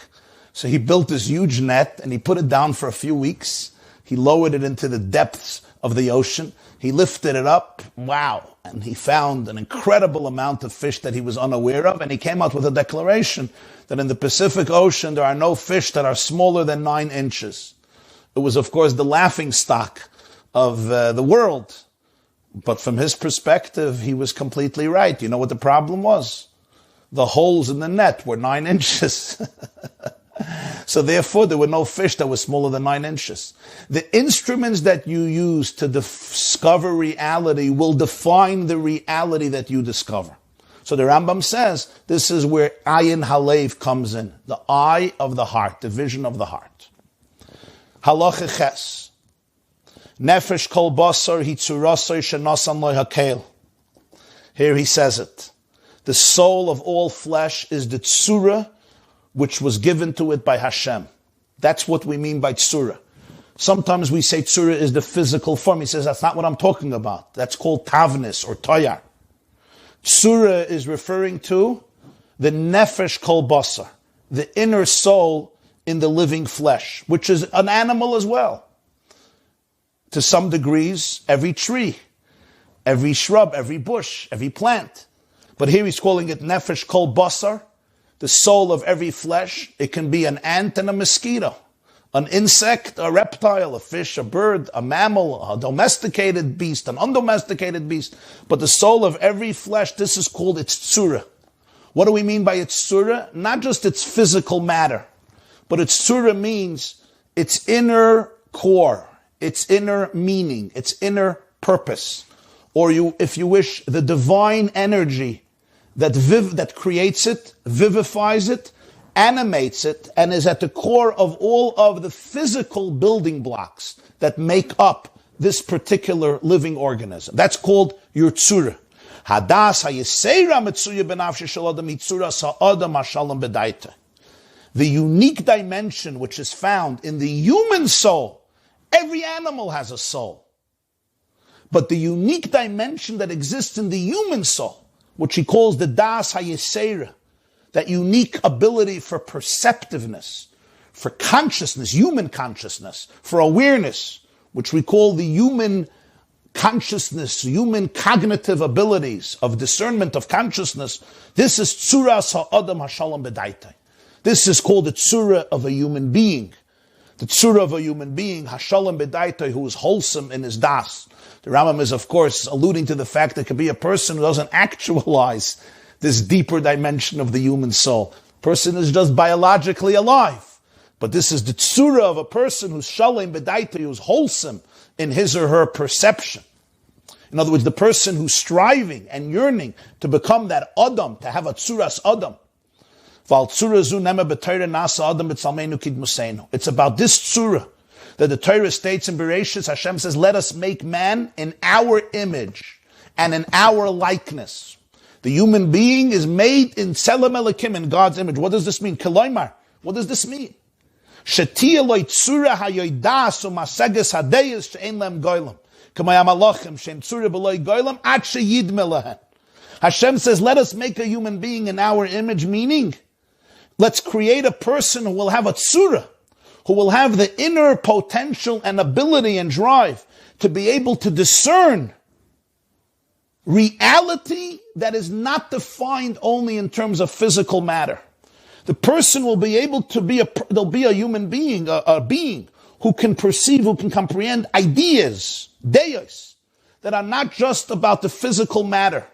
So he built this huge net and he put it down for a few weeks. He lowered it into the depths of the ocean. He lifted it up. Wow. And he found an incredible amount of fish that he was unaware of. And he came out with a declaration that in the Pacific Ocean, there are no fish that are smaller than 9 inches. It was, of course, the laughingstock of the world. But from his perspective, he was completely right. You know what the problem was? The holes in the net were 9 inches. So therefore, there were no fish that were smaller than 9 inches. The instruments that you use to discover reality will define the reality that you discover. So the Rambam says, this is where Ayin Halev comes in. The eye of the heart, the vision of the heart. Halacha Ches. Nefesh kol basar hitzurasai shenasan loy hakel. Here he says it. The soul of all flesh is the tzura which was given to it by Hashem. That's what we mean by tzura. Sometimes we say tzura is the physical form. He says that's not what I'm talking about. That's called tavnis or toyar. Tzura is referring to the nefesh kol basar, the inner soul in the living flesh, which is an animal as well. To some degrees, every tree, every shrub, every bush, every plant. But here he's calling it nefesh kol basar, the soul of every flesh. It can be an ant and a mosquito, an insect, a reptile, a fish, a bird, a mammal, a domesticated beast, an undomesticated beast. But the soul of every flesh, this is called its tzura. What do we mean by its tzura? Not just its physical matter, but its tzura means its inner core, its inner meaning, its inner purpose, or if you wish, the divine energy that creates it, vivifies it, animates it, and is at the core of all of the physical building blocks that make up this particular living organism. That's called your tzura. Hadas hayeseira mitzuya benafshe shel adam hitzura sa'adam hashalom bedaita. The unique dimension which is found in the human soul. Every animal has a soul. But the unique dimension that exists in the human soul, which he calls the das hayesera, that unique ability for perceptiveness, for consciousness, human consciousness, for awareness, which we call the human consciousness, human cognitive abilities of discernment of consciousness, this is tzuras ha'adam hashalom b'daitai. This is called the tzura of a human being. the tzura of a human being, hashalom b'daitoi, who is wholesome in his das. The Rambam is, of course, alluding to the fact that it could be a person who doesn't actualize this deeper dimension of the human soul. Person is just biologically alive. But this is the tzura of a person who's shalom b'daitoi, who's wholesome in his or her perception. In other words, the person who's striving and yearning to become that Adam, to have a tzuras Adam. It's about this tzura that the Torah states in Bereshit. Hashem says, let us make man in our image and in our likeness. The human being is made in Tselem Elokim, in God's image. What does this mean? Koloimar. What does this mean? Hashem says, let us make a human being in our image, meaning, let's create a person who will have a tzura, who will have the inner potential and ability and drive to be able to discern reality that is not defined only in terms of physical matter. The person will be able to there'll be a human being, a being who can perceive, who can comprehend ideas, deos, that are not just about the physical matter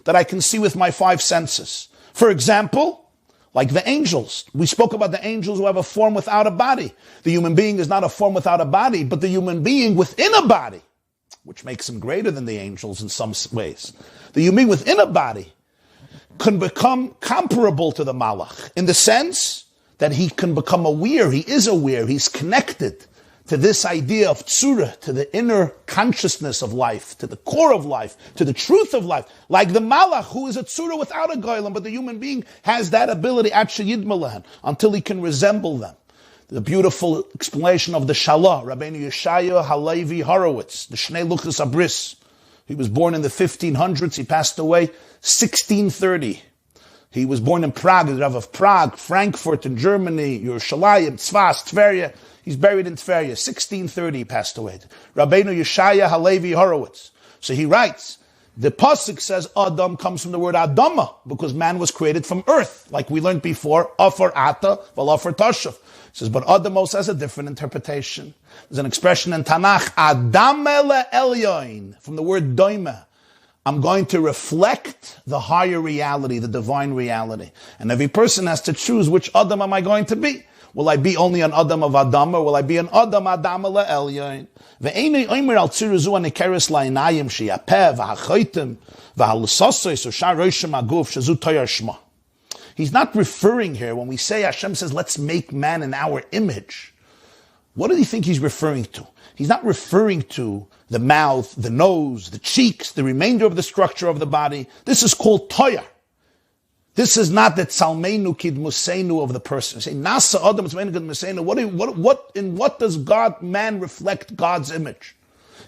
that I can see with my five senses. For example, like the angels. We spoke about the angels who have a form without a body. The human being is not a form without a body, but the human being within a body, which makes him greater than the angels in some ways. The human being within a body can become comparable to the malach in the sense that he can become aware, he is aware, he's connected to this idea of tzura, to the inner consciousness of life, to the core of life, to the truth of life. Like the malach, who is a tzura without a goyim, but the human being has that ability, until he can resemble them. The beautiful explanation of the Shalah, Rabbeinu Yeshaya Halevi Horowitz, the Shnei Luchas Abris. He was born in the 1500s, he passed away 1630. He was born in Prague, the Rav of Prague, Frankfurt in Germany, Yerushalayim, Tzfas, Tveria. He's buried in Tveria. 1630 he passed away. Rabbeinu Yeshaya Halevi Horowitz. So he writes, the pasuk says Adam comes from the word Adama, because man was created from earth, like we learned before, Afar Ata, Afar Tashav. He says, but Adam also has a different interpretation. There's an expression in Tanakh, Adam ele Elyon, from the word Doime. I'm going to reflect the higher reality, the divine reality. And every person has to choose which Adam am I going to be. Will I be only an Adam of Adam, or will I be an Adam ele Elyon? Ve'enei oimer al tziru zu anekeres la'inayim she'yapeh v'hachoitem v'halusosos u'shar roshim aguf shezu toyar shma. He's not referring here, when we say Hashem says, let's make man in our image. What do you think he's referring to? He's not referring to the mouth, the nose, the cheeks, the remainder of the structure of the body. This is called toyar. This is not the tzalmeinu kidmuseinu of the person. Say nasa adam tzalmeinu kidmuseinu. In what does man reflect God's image?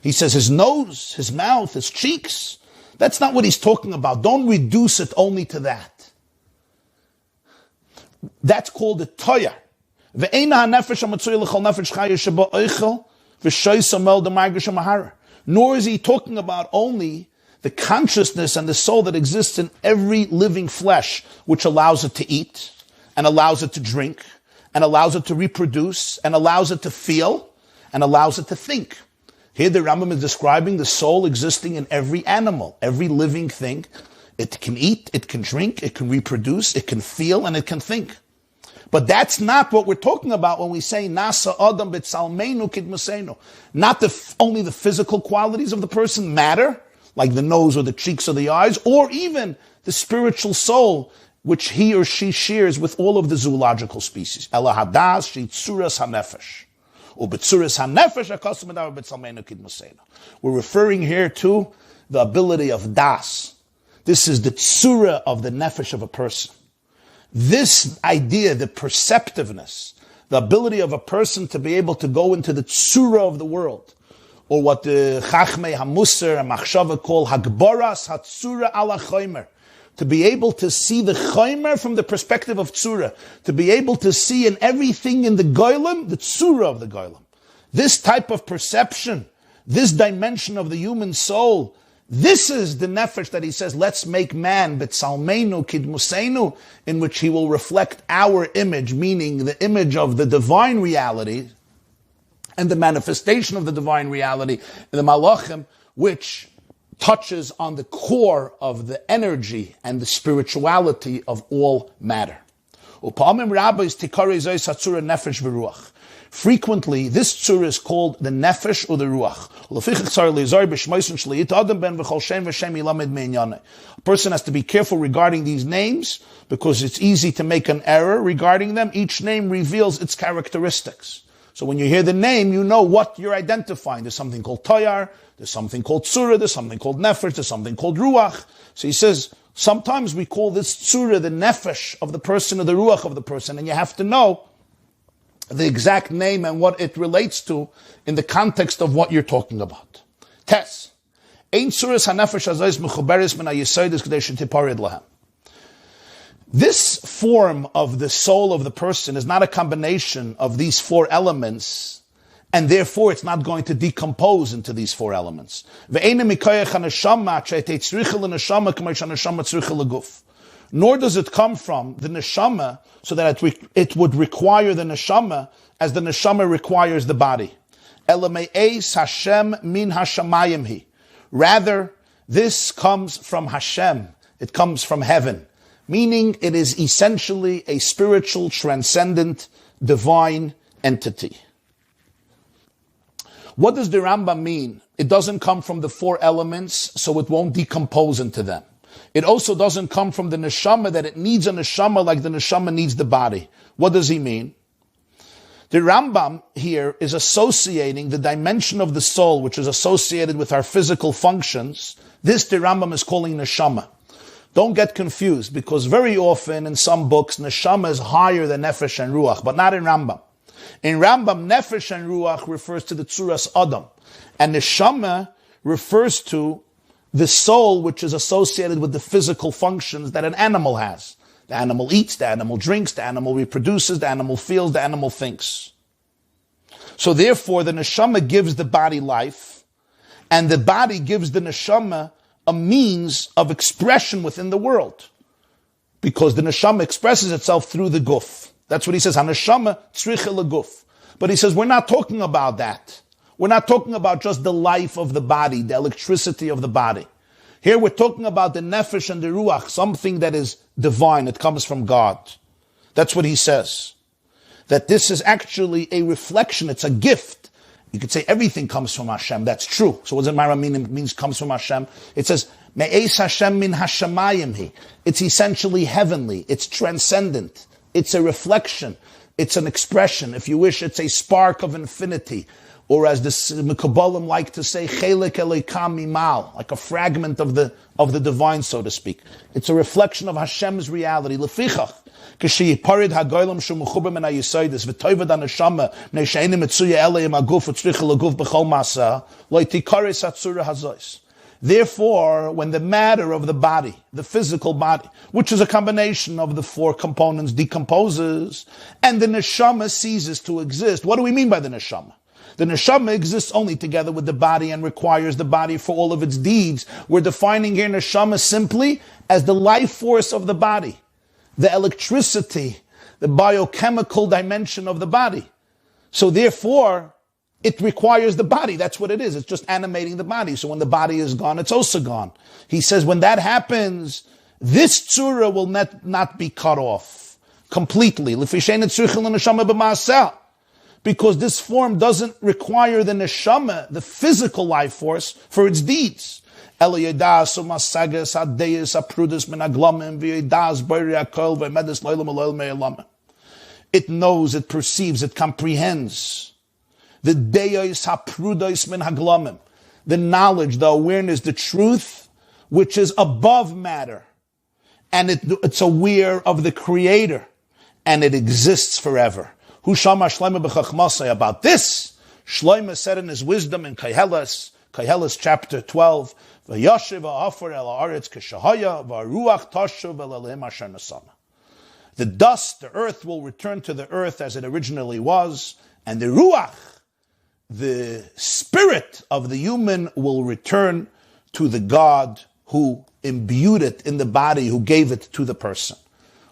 He says his nose, his mouth, his cheeks. That's not what he's talking about. Don't reduce it only to that. That's called the toyar. Nor is he talking about only the consciousness and the soul that exists in every living flesh, which allows it to eat, and allows it to drink, and allows it to reproduce, and allows it to feel, and allows it to think. Here the Rambam is describing the soul existing in every animal, every living thing. It can eat, it can drink, it can reproduce, it can feel, and it can think. But that's not what we're talking about when we say Nasa Adam B'Tzalmeinu Kidmusenu. Not only the physical qualities of the person matter, like the nose or the cheeks or the eyes, or even the spiritual soul, which he or she shares with all of the zoological species. Ela hadas sheitzuras hanefesh. Ubetzuras hanefesh akosum edav B'Tzalmeinu Kidmusenu. We're referring here to the ability of das. This is the tzura of the nefesh of a person. This idea, the perceptiveness, the ability of a person to be able to go into the tzura of the world, or what the Chachmei HaMusar and Machshava call Hagboras HaTzura ala Chomer, to be able to see the Chomer from the perspective of tzura, to be able to see in everything in the Goylem, the tzura of the Goylem. This type of perception, this dimension of the human soul, this is the nefesh that he says, let's make man, b'tzalmeinu kidmuseinu, in which he will reflect our image, meaning the image of the divine reality, and the manifestation of the divine reality in the malachim, which touches on the core of the energy and the spirituality of all matter. Frequently, this tzura is called the nefesh or the ruach. A person has to be careful regarding these names because it's easy to make an error regarding them. Each name reveals its characteristics. So when you hear the name, you know what you're identifying. There's something called toyar, there's something called tzura, there's something called nefesh, there's something called ruach. So he says, sometimes we call this tzura the nefesh of the person or the ruach of the person, and you have to know the exact name and what it relates to in the context of what you're talking about. Tes. Ein tzuras hanefesh hazayis mechuberes min hayesodes k'dei shetipared lahem. This form of the soul of the person is not a combination of these four elements, and therefore it's not going to decompose into these four elements. Nor does it come from the neshama so that it would require the neshama as the neshama requires the body. Rather, this comes from Hashem. It comes from heaven. Meaning it is essentially a spiritual, transcendent, divine entity. What does the Rambam mean? It doesn't come from the four elements, so it won't decompose into them. It also doesn't come from the neshama, that it needs a neshama like the neshama needs the body. What does he mean? The Rambam here is associating the dimension of the soul, which is associated with our physical functions. This the Rambam is calling neshama. Don't get confused, because very often in some books, neshama is higher than nefesh and ruach, but not in Rambam. In Rambam, nefesh and ruach refers to the tzuras adam, and neshama refers to the soul, which is associated with the physical functions that an animal has. The animal eats, the animal drinks, the animal reproduces, the animal feels, the animal thinks. So therefore, the neshama gives the body life, and the body gives the neshama a means of expression within the world. Because the neshama expresses itself through the guf. That's what he says, ha-neshama tzricha leguf. But he says, we're not talking about that. We're not talking about just the life of the body, the electricity of the body. Here we're talking about the nefesh and the ruach, something that is divine, it comes from God. That's what he says. That this is actually a reflection, it's a gift. You could say everything comes from Hashem, that's true. So what does Mara mean? It means comes from Hashem. It says, Me'es Hashem min hashamayim hi. It's essentially heavenly, it's transcendent, it's a reflection, it's an expression. If you wish, it's a spark of infinity. Or as the Mekabalim like to say, Chelek Eloikam Mimal, like a fragment of the divine, so to speak. It's a reflection of Hashem's reality. Lefichach, Kishiparid Hagoylam Shumuchubim and Ayisoidis, Vitoivad Anashama, Neshaini Mitsuya Eleim Aguf, Utzrichel Aguf Bechol Masa, Loitikare Satsura Hazois. Therefore, when the matter of the body, the physical body, which is a combination of the four components, decomposes, and the neshama ceases to exist, what do we mean by the neshama? The neshama exists only together with the body and requires the body for all of its deeds. We're defining here neshama simply as the life force of the body, the electricity, the biochemical dimension of the body. So therefore, it requires the body. That's what it is. It's just animating the body. So when the body is gone, it's also gone. He says when that happens, this tzura will not be cut off completely. Because this form doesn't require the neshama, the physical life force, for its deeds. It knows, it perceives, it comprehends. The knowledge, the awareness, the truth, which is above matter. And it's aware of the Creator. And it exists forever. Hushama Shlomo b'chachmasai. About this, Shlomo said in his wisdom in Koheles chapter 12, V'yashiv ha'afar el ha'aretz k'shahaya v'aruach tashuv el elohim asher nasama. The dust, the earth, will return to the earth as it originally was, and the ruach, the spirit of the human, will return to the God who imbued it in the body, who gave it to the person.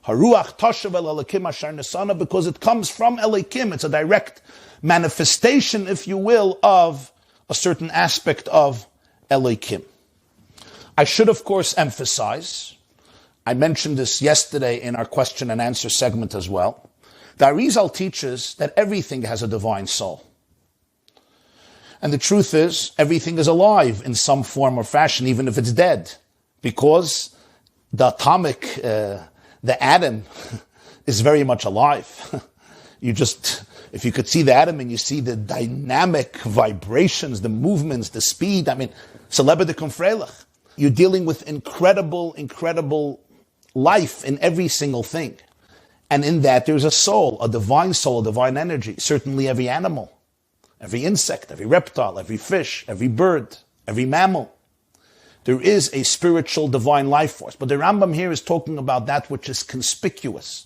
Haruach toshav el Elokim asher nesana, because it comes from Elokim. It's a direct manifestation, if you will, of a certain aspect of Elokim. I should, of course, emphasize, I mentioned this yesterday in our question and answer segment as well, the Arizal teaches that everything has a divine soul. And the truth is, everything is alive in some form or fashion, even if it's dead, because the atomic, the atom, is very much alive. If you could see the atom and you see the dynamic vibrations, the movements, the speed, celebra de confrelach. You're dealing with incredible life in every single thing. And in that there's a soul, a divine energy. Certainly every animal, every insect, every reptile, every fish, every bird, every mammal. There is a spiritual divine life force. But the Rambam here is talking about that which is conspicuous,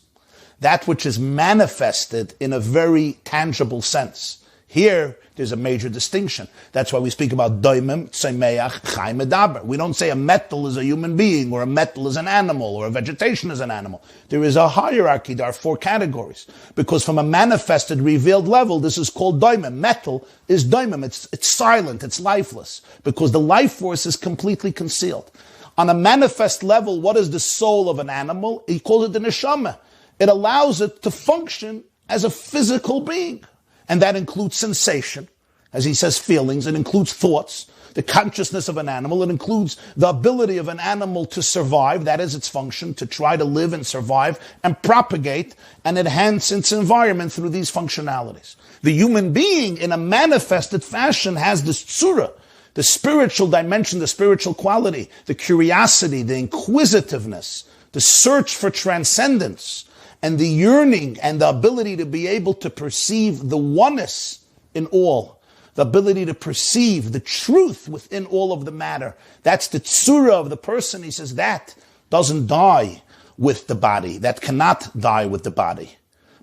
that which is manifested in a very tangible sense. Here, there's a major distinction. That's why we speak about doimim, tzemeach, chai medaber. We don't say a metal is a human being, or a metal is an animal, or a vegetation is an animal. There is a hierarchy. There are 4 categories. Because from a manifested, revealed level, this is called doimim. Metal is doimim. It's silent. It's lifeless. Because the life force is completely concealed. On a manifest level, what is the soul of an animal? He calls it the neshama. It allows it to function as a physical being. And that includes sensation, as he says, feelings. It includes thoughts, the consciousness of an animal. It includes the ability of an animal to survive. That is its function, to try to live and survive and propagate and enhance its environment through these functionalities. The human being, in a manifested fashion, has this tzura, the spiritual dimension, the spiritual quality, the curiosity, the inquisitiveness, the search for transcendence, and the yearning and the ability to be able to perceive the oneness in all, the ability to perceive the truth within all of the matter. That's the tsura of the person. He says that doesn't die with the body. That cannot die with the body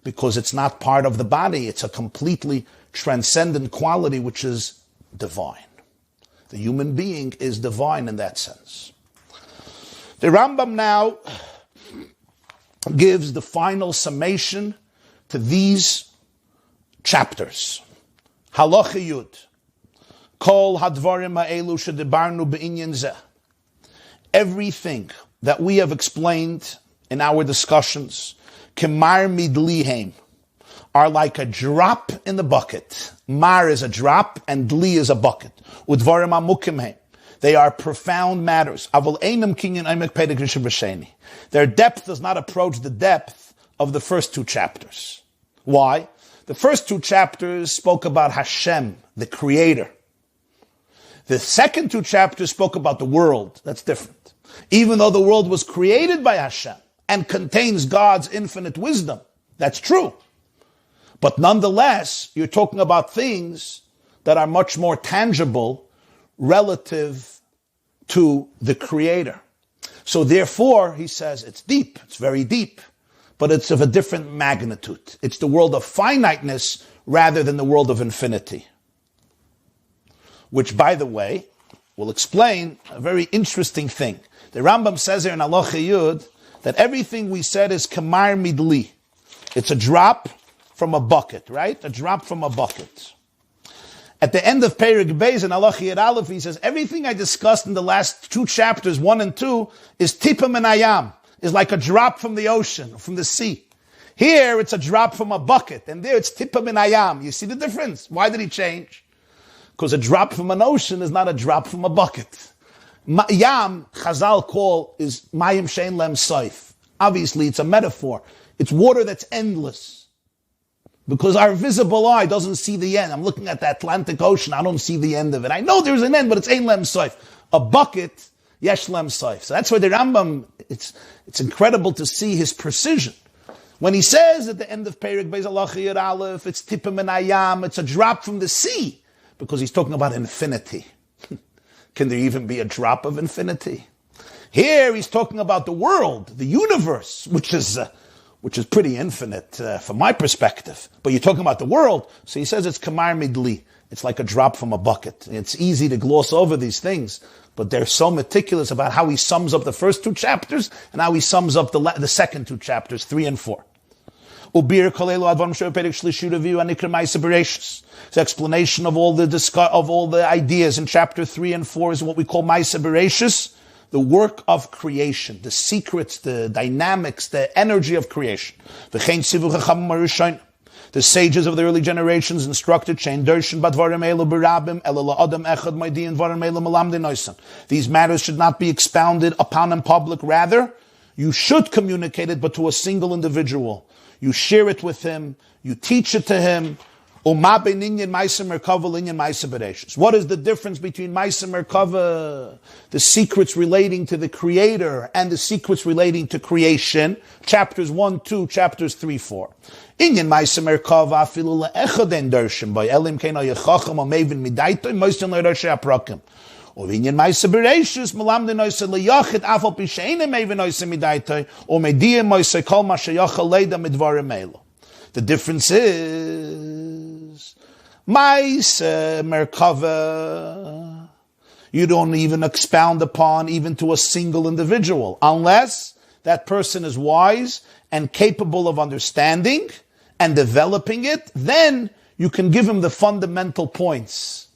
because it's not part of the body. It's a completely transcendent quality which is divine. The human being is divine in that sense. The Rambam now gives the final summation to these chapters. Halacha Yud. Kol hadvarim ha'elu shedibarnu be'inyan zeh. Everything that we have explained in our discussions, kemar midlihem, are like a drop in the bucket. Mar is a drop and dli is a bucket. Udvarim ha'mukimhem. They are profound matters. Their depth does not approach the depth of the first 2 chapters. Why? The first 2 chapters spoke about Hashem, the Creator. The second 2 chapters spoke about the world. That's different. Even though the world was created by Hashem and contains God's infinite wisdom, that's true. But nonetheless, you're talking about things that are much more tangible relative to the Creator. So therefore, he says, it's deep, it's very deep, but it's of a different magnitude. It's the world of finiteness rather than the world of infinity. Which, by the way, will explain a very interesting thing. The Rambam says here in Halacha Yud that everything we said is kamar midli. It's a drop from a bucket, right? A drop from a bucket. At the end of Perek Beis in Halacha Yud Aleph, he says, everything I discussed in the last 2 chapters, 1 and 2, is tipa min hayam, is like a drop from the ocean, from the sea. Here, it's a drop from a bucket, and there it's tipa min hayam. You see the difference? Why did he change? Because a drop from an ocean is not a drop from a bucket. Yam, Chazal call, is mayim shein lem soif. Obviously, it's a metaphor. It's water that's endless. Because our visible eye doesn't see the end. I'm looking at the Atlantic Ocean. I don't see the end of it. I know there's an end, but it's ein lem soif. A bucket, yesh lem soif. So that's why the Rambam, it's incredible to see his precision. When he says at the end of Perek Beis Halacha Yud Aleph, it's tipa min hayam, it's a drop from the sea. Because he's talking about infinity. Can there even be a drop of infinity? Here he's talking about the world, the universe, which is pretty infinite from my perspective. But you're talking about the world, so he says it's kamar midli. It's like a drop from a bucket. It's easy to gloss over these things, But they're so meticulous about how he sums up the first 2 chapters and how he sums up the second 2 chapters, 3 and 4. The explanation of all the ideas in chapter 3 and 4 is what we call Ma'aseh Bereishis, the work of creation, the secrets, the dynamics, the energy of creation. The sages of the early generations instructed these matters should not be expounded upon in public. Rather, you should communicate it, but to a single individual. You share it with him. You teach it to him. What is the difference between Ma'aseh Merkava, the secrets relating to the Creator, and the secrets relating to creation? Chapters 1, 2, chapters 3, 4. Inyan Ma'aseh Merkava afilu le'echad en dershim by elim kein ha'yechacham ha'mevin midaito moisten le'roshei haprakim. Or Inyan Ma'aseh Bereishis melamdin oiseh le'yachid afal pisheinem mevin oiseh midaito or mediyem oiseh kol ma sheyachal leida midvarim elu. The difference is Ma'aseh Merkava you don't even expound upon even to a single individual unless that person is wise and capable of understanding and developing it. Then you can give him the fundamental points,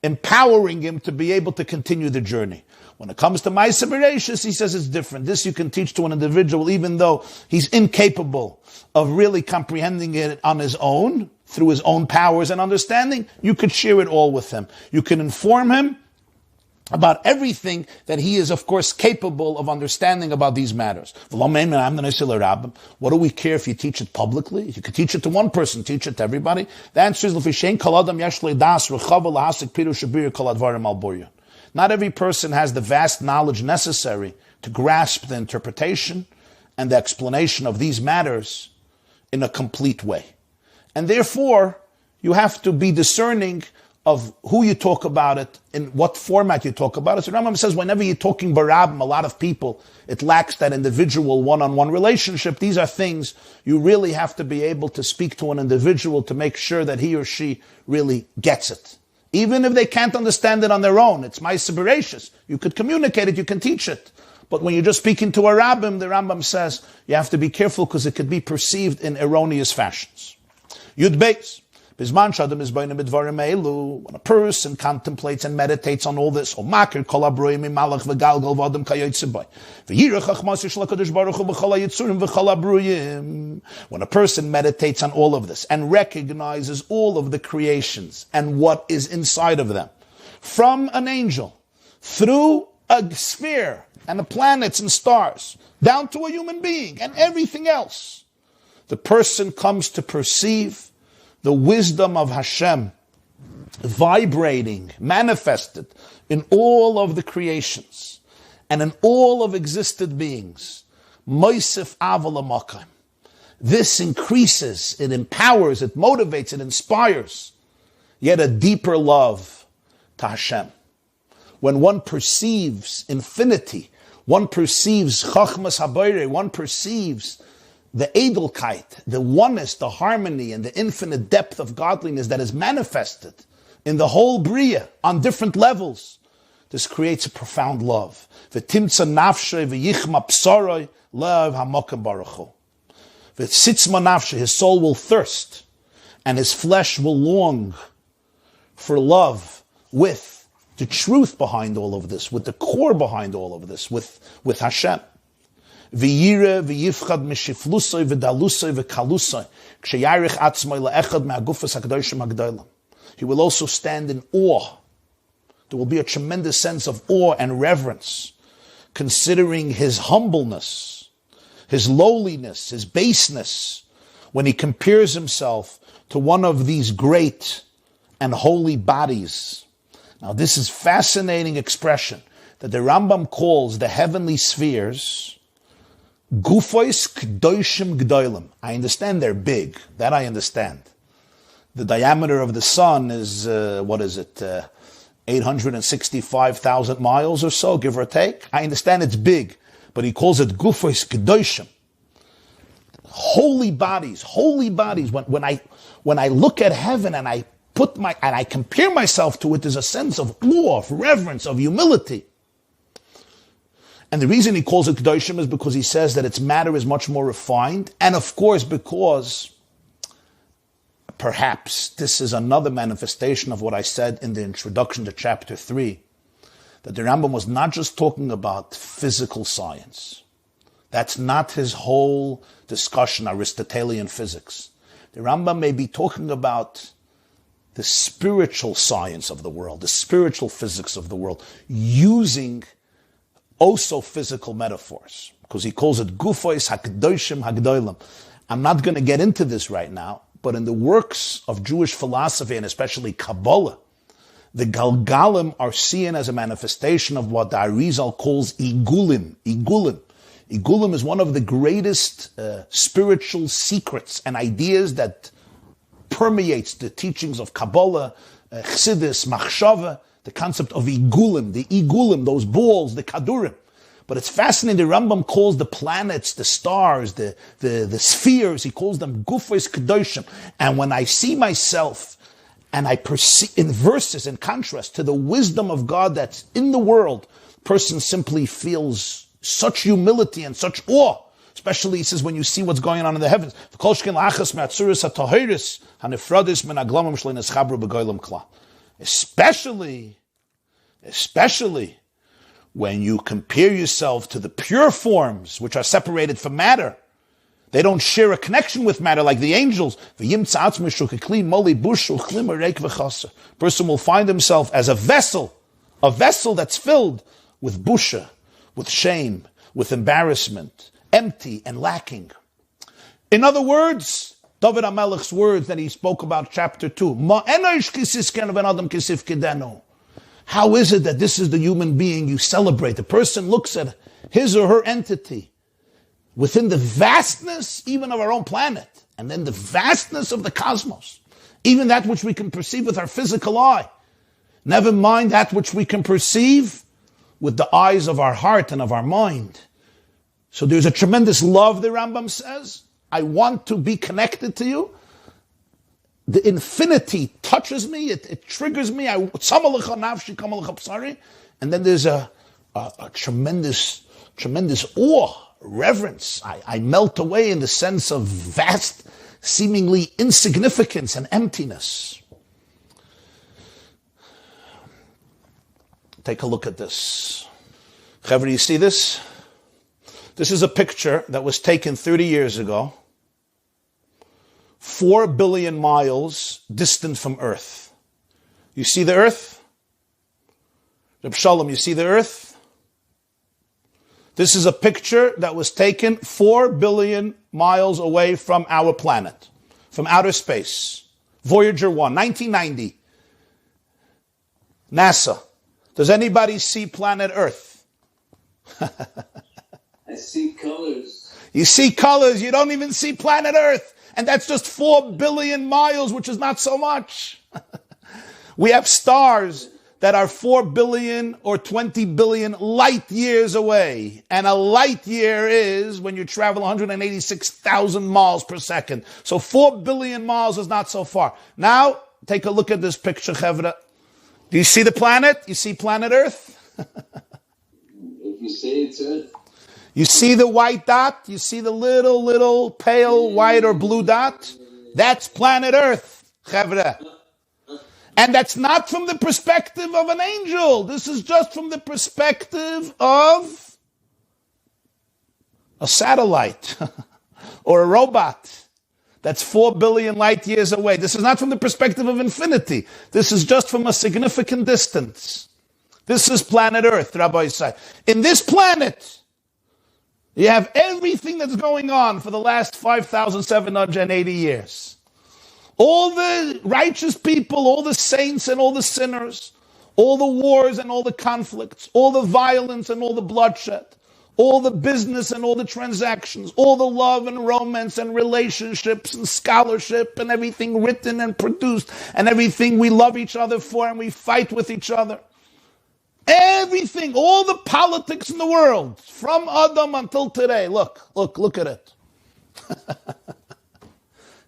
empowering him to be able to continue the journey. When it comes to Ma'aseh Bereishis, he says it's different. This you can teach to an individual even though he's incapable of really comprehending it on his own, through his own powers and understanding. You could share it all with him. You can inform him about everything that he is, of course, capable of understanding about these matters. What do we care if you teach it publicly? You could teach it to one person, teach it to everybody. The answer is, not every person has the vast knowledge necessary to grasp the interpretation and the explanation of these matters in a complete way. And therefore, you have to be discerning of who you talk about it, in what format you talk about it. So Rambam says whenever you're talking barabim, a lot of people, it lacks that individual one-on-one relationship. These are things you really have to be able to speak to an individual to make sure that he or she really gets it. Even if they can't understand it on their own, it's Ma'aseh Bereishis. You could communicate it, you can teach it. But when you're just speaking to a rabbim, the Rambam says you have to be careful because it could be perceived in erroneous fashions. Yud Beis. When a person contemplates and meditates on all this, when a person meditates on all of this and recognizes all of the creations and what is inside of them, from an angel, through a sphere and the planets and stars, down to a human being and everything else, the person comes to perceive the wisdom of Hashem vibrating, manifested in all of the creations and in all of existed beings. Moisef aval hamakom. This increases, it empowers, it motivates, it inspires yet a deeper love to Hashem. When one perceives infinity, one perceives chachmas habayre, one perceives the edelkeit, the oneness, the harmony, and the infinite depth of godliness that is manifested in the whole Bria on different levels, this creates a profound love. V'timtza nafshay v'yichma psaroi lev hamokem baruch hu. V'tzitzma nafshay, his soul will thirst, and his flesh will long for love with the truth behind all of this, with the core behind all of this, with Hashem. V'yire v'yifchad mishiflusoi v'dalusoi v'kalusoi k'sheyarich atzmoi le'echad me'agufas hakadoshim hagdolim. He will also stand in awe. There will be a tremendous sense of awe and reverence, considering his humbleness, his lowliness, his baseness, when he compares himself to one of these great and holy bodies. Now this is fascinating expression that the Rambam calls the heavenly spheres Gufois K'doshim G'dolim. I understand they're big. That I understand. The diameter of the sun is, 865,000 miles or so, give or take. I understand it's big, but he calls it Gufois K'doshim. Holy bodies, holy bodies. When I look at heaven and I I compare myself to it, there's a sense of awe, of reverence, of humility. And the reason he calls it Kedoshim is because he says that its matter is much more refined, and of course because perhaps this is another manifestation of what I said in the introduction to chapter 3, that the Rambam was not just talking about physical science. That's not his whole discussion, Aristotelian physics. The Rambam may be talking about the spiritual science of the world, the spiritual physics of the world, using also physical metaphors, because he calls it Gufois HaKadoshim HaGedolim. I'm not going to get into this right now, but in the works of Jewish philosophy, and especially Kabbalah, the Galgalim are seen as a manifestation of what the Arizal calls Igulim. Igulim is one of the greatest spiritual secrets and ideas that permeates the teachings of Kabbalah, Chassidus, Machshava, the concept of Igulim, those balls, the Kadurim. But it's fascinating, the Rambam calls the planets, the stars, the spheres, he calls them Gufos Kedoshim. And when I see myself, and I perceive in verses, in contrast to the wisdom of God that's in the world, person simply feels such humility and such awe. Especially, he says, when you see what's going on in the heavens. Especially when you compare yourself to the pure forms, which are separated from matter. They don't share a connection with matter like the angels. Person will find himself as a vessel that's filled with busha, with shame, with embarrassment, empty and lacking. In other words, David HaMelech's words that he spoke about chapter 2. How is it that this is the human being you celebrate? The person looks at his or her entity within the vastness even of our own planet, and then the vastness of the cosmos, even that which we can perceive with our physical eye. Never mind that which we can perceive with the eyes of our heart and of our mind. So there's a tremendous love, the Rambam says. I want to be connected to you. The infinity touches me, it triggers me. And then there's a tremendous awe, reverence. I melt away in the sense of vast, seemingly insignificance and emptiness. Take a look at this. Chavri, you see this? This is a picture that was taken 30 years ago, 4 billion miles distant from Earth. You see the Earth? Reb Shalom, you see the Earth? This is a picture that was taken 4 billion miles away from our planet, from outer space. Voyager 1, 1990. NASA. Does anybody see planet Earth? I see colors. You see colors, you don't even see planet Earth. And that's just 4 billion miles, which is not so much. We have stars that are 4 billion or 20 billion light years away. And a light year is when you travel 186,000 miles per second. So 4 billion miles is not so far. Now, take a look at this picture, Chevra. Do you see the planet? You see planet Earth? If you say it's Earth. You see the white dot? You see the little pale white or blue dot? That's planet Earth, Chevra. And that's not from the perspective of an angel. This is just from the perspective of a satellite or a robot that's 4 billion light years away. This is not from the perspective of infinity. This is just from a significant distance. This is planet Earth, Rabbi said. In this planet, you have everything that's going on for the last 5,780 years. All the righteous people, all the saints and all the sinners, all the wars and all the conflicts, all the violence and all the bloodshed, all the business and all the transactions, all the love and romance and relationships and scholarship and everything written and produced and everything we love each other for and we fight with each other. Everything, all the politics in the world, from Adam until today. Look at it.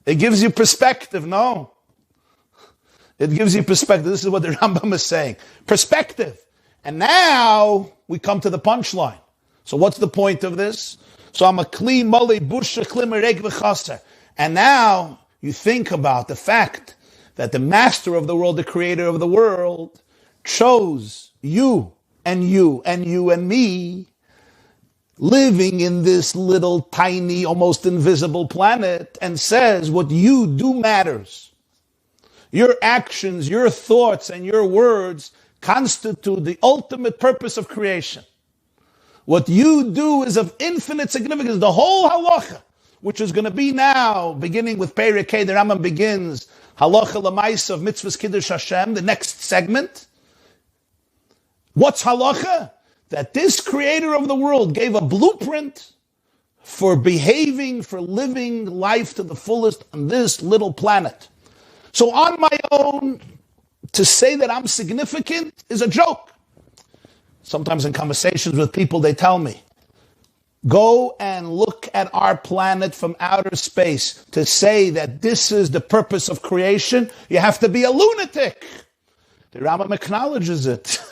It gives you perspective, no? It gives you perspective. This is what the Rambam is saying. Perspective. And now we come to the punchline. So what's the point of this? So I'm a kli mali busha klimerek v'chaser. And now you think about the fact that the master of the world, the creator of the world, chose you and you and you and me living in this little tiny, almost invisible planet, and says what you do matters. Your actions, your thoughts, and your words constitute the ultimate purpose of creation. What you do is of infinite significance. The whole halacha, which is going to be now, beginning with Perek K, the Rambam begins, halacha l'maisa of mitzvahs kiddush Hashem, the next segment. What's halacha? That this creator of the world gave a blueprint for behaving, for living life to the fullest on this little planet. So on my own, to say that I'm significant is a joke. Sometimes in conversations with people, they tell me, go and look at our planet from outer space. To say that this is the purpose of creation, you have to be a lunatic. The Rambam acknowledges it.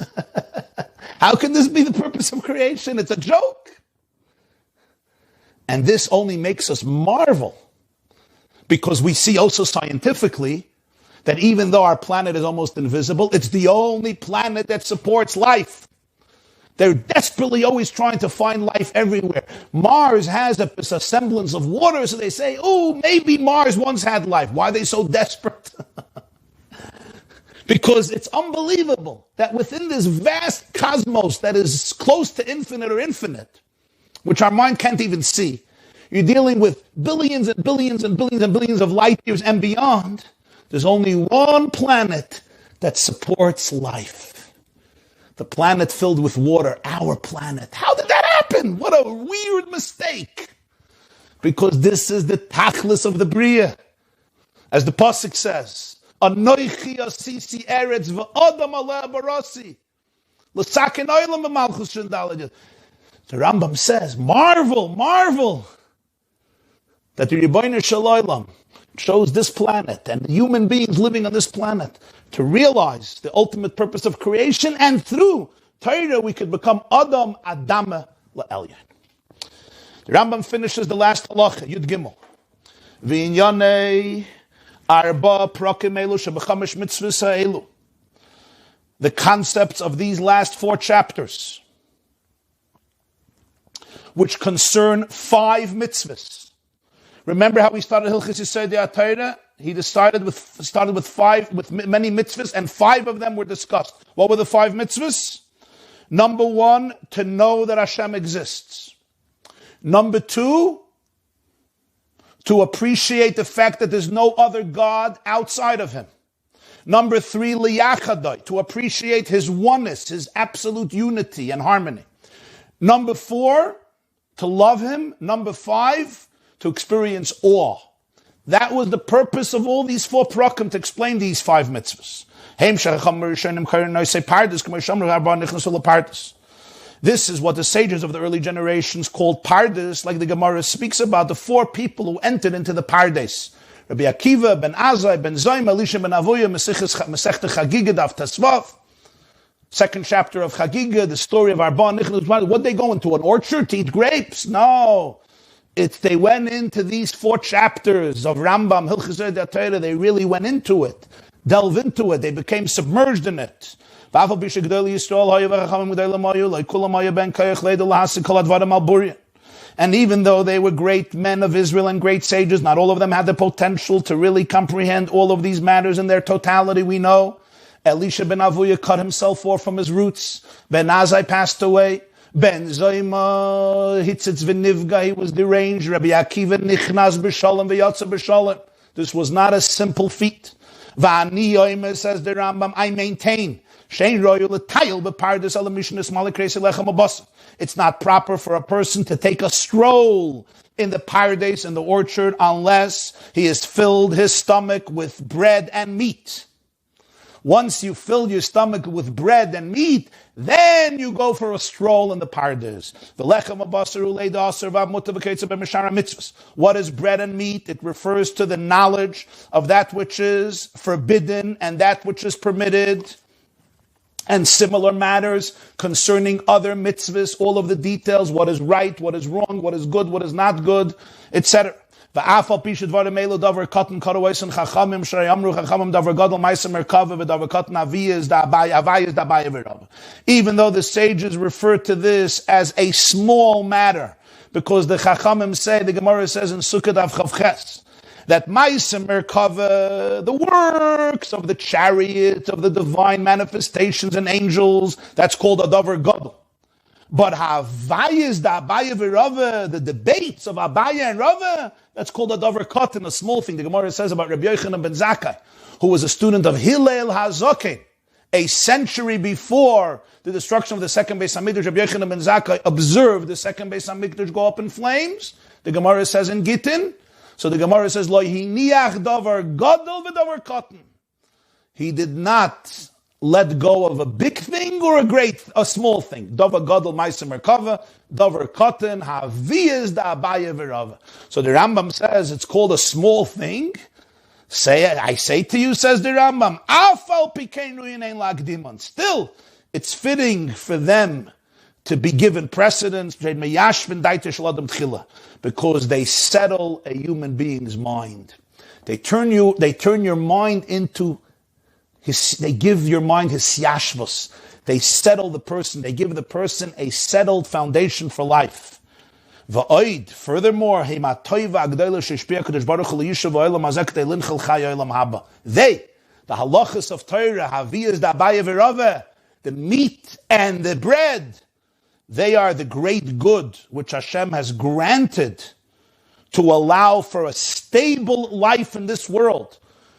How can this be the purpose of creation? It's a joke. And this only makes us marvel, because we see also scientifically that even though our planet is almost invisible, it's the only planet that supports life. They're desperately always trying to find life everywhere. Mars has a semblance of water, so they say, oh, maybe Mars once had life. Why are they so desperate? Because it's unbelievable that within this vast cosmos that is close to infinite or infinite, which our mind can't even see, you're dealing with billions and billions and billions and billions of light years and beyond. There's only one planet that supports life. The planet filled with water, our planet. How did that happen? What a weird mistake. Because this is the tachlis of the Bria. As the Pasuk says, Anoichi asisi eretz v'odam aleh barasi. L'saken oilam b'malchus shendalad. The Rambam says, marvel, that the Rebbeinu Shel Olam chose this planet and the human beings living on this planet to realize the ultimate purpose of creation, and through Torah we could become Adam Adama La'elyon. The Rambam finishes the last halacha, Yud Gimel. V'inyanei arba prakim elu shebechamish mitzvahs ha'elu. The concepts of these last 4 chapters, which concern 5 mitzvahs. Remember how we started Hilchos Yesodei Hatorah? He started with many mitzvahs, and 5 of them were discussed. What were the 5 mitzvahs? Number 1, to know that Hashem exists. Number 2, to appreciate the fact that there's no other God outside of Him. Number 3, liyachadai, to appreciate His oneness, His absolute unity and harmony. Number 4, to love Him. Number 5, to experience awe. That was the purpose of all these 4 prakim, to explain these 5 mitzvahs. This is what the sages of the early generations called pardes, like the Gemara speaks about the 4 people who entered into the pardes. Rabbi Akiva, Ben Azai, Ben Zayim, Elisha, Ben Avoya, Masechta Chagiga, Daf Tasvav. 2nd chapter of Chagiga, the story of Arba Nichnas. What they go into? An orchard to eat grapes? No. They went into these 4 chapters of Rambam, Hilchos Yesodei Hatorah. They really went into it, delve into it. They became submerged in it. And even though they were great men of Israel and great sages, not all of them had the potential to really comprehend all of these matters in their totality. We know Elisha ben Avuya cut himself off from his roots. Ben Azai passed away. Ben Zayma hitzitz v'nivga, he was deranged. Rabbi Akiva nichnas b'shalom v'yatza b'shalom. This was not a simple feat. V'ani yoyme, says the Rambam, I maintain. Shein royu l'tayil b'pardes ala mishnas malik reisi lechem abasa. It's not proper for a person to take a stroll in the pardes, in the orchard, unless he has filled his stomach with bread and meat. Once you fill your stomach with bread and meat, then you go for a stroll in the pardes. What is bread and meat? It refers to the knowledge of that which is forbidden and that which is permitted, and similar matters concerning other mitzvahs, all of the details, what is right, what is wrong, what is good, what is not good, etc. Even though the sages refer to this as a small matter, because the Chachamim say, the Gemara says in Sukkot Av Chavches, that Ma'aseh Merkava, the works of the chariot, of the divine manifestations and angels, that's called a Davar Gadol. But Havayis da Abaye v'Rava, the debates of Abaye and Rava, that's called a Davar Katan, a small thing. The Gemara says about Rabbi Yochanan ben Zakkai, who was a student of Hillel HaZoken, a century before the destruction of the second Beis Hamikdash. Rabbi Yochanan ben Zakkai observed the second Beis Hamikdash go up in flames. The Gemara says in Gittin. So the Gemara says, Lo hiniach davar gadol v'davar katan. He did not let go of a big thing or a small thing. Davar gadol ma'aseh merkava, davar katan haviyas da Abaye v'Rava. So the Rambam says it's called a small thing. I say to you, says the Rambam, afal pikein ruyin ein lagdimon. Still, it's fitting for them to be given precedence, because they settle a human being's mind. They turn your mind into they give your mind his yashvus. They settle the person. They give the person a settled foundation for life. Furthermore, they, the halachas of Torah, haviyas da Abaye v'Rava, the meat and the bread, they are the great good which Hashem has granted to allow for a stable life in this world,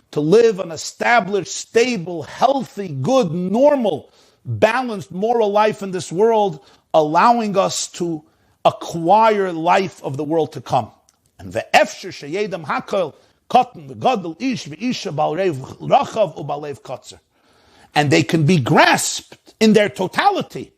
to live an established, stable, healthy, good, normal, balanced, moral life in this world, allowing us to acquire life of the world to come. And ve'efsher sheyedam hakol katan v'gadol ish v'isha bal reiv rachav u'balev kotzer. And they can be grasped in their totality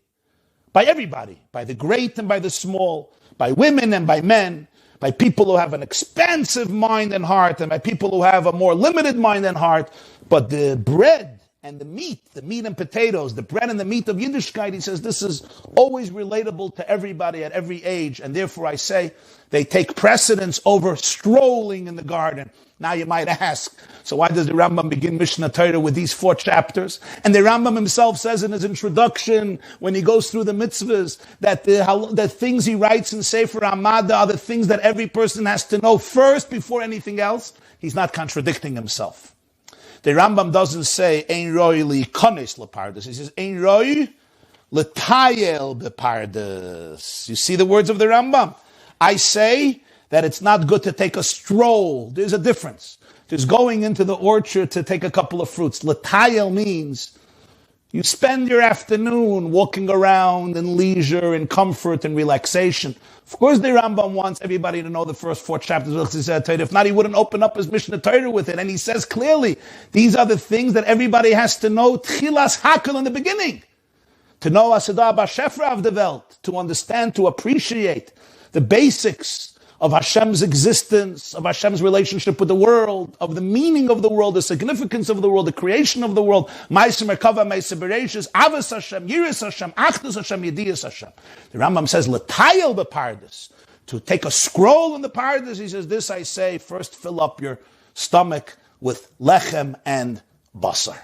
by everybody, by the great and by the small, by women and by men, by people who have an expansive mind and heart, and by people who have a more limited mind and heart. But the bread and the meat and potatoes, the bread and the meat of Yiddishkeit, he says this is always relatable to everybody at every age, and therefore I say they take precedence over strolling in the garden. Now you might ask, so why does the Rambam begin Mishneh Torah with these 4 chapters? And the Rambam himself says in his introduction, when he goes through the mitzvahs, that the things he writes in Sefer Hamada are the things that every person has to know first before anything else. He's not contradicting himself. The Rambam doesn't say, Ein roi li konis lepardes. He says, Ein roi letayel bepardes. You see the words of the Rambam? I say that it's not good to take a stroll. There's a difference. There's going into the orchard to take a couple of fruits. Letayel means you spend your afternoon walking around in leisure, in comfort, and relaxation. Of course, the Rambam wants everybody to know the first 4 chapters of Hilchos Yesodei Hatorah. If not, he wouldn't open up his Mishneh Torah with it. And he says clearly, these are the things that everybody has to know. Tchilas hakel in the beginning. To know Asedah Bashefra of the Welt. To understand, to appreciate the basics of Hashem's existence, of Hashem's relationship with the world, of the meaning of the world, the significance of the world, the creation of the world. Ma'aseh Merkava, Ma'aseh Bereishis, Avos Hashem, Yiras Hashem, Achdus Hashem, Yediyas Hashem. The Rambam says, L'tayel bepardes, to take a scroll in the pardes. He says, this I say, first fill up your stomach with lechem and basar.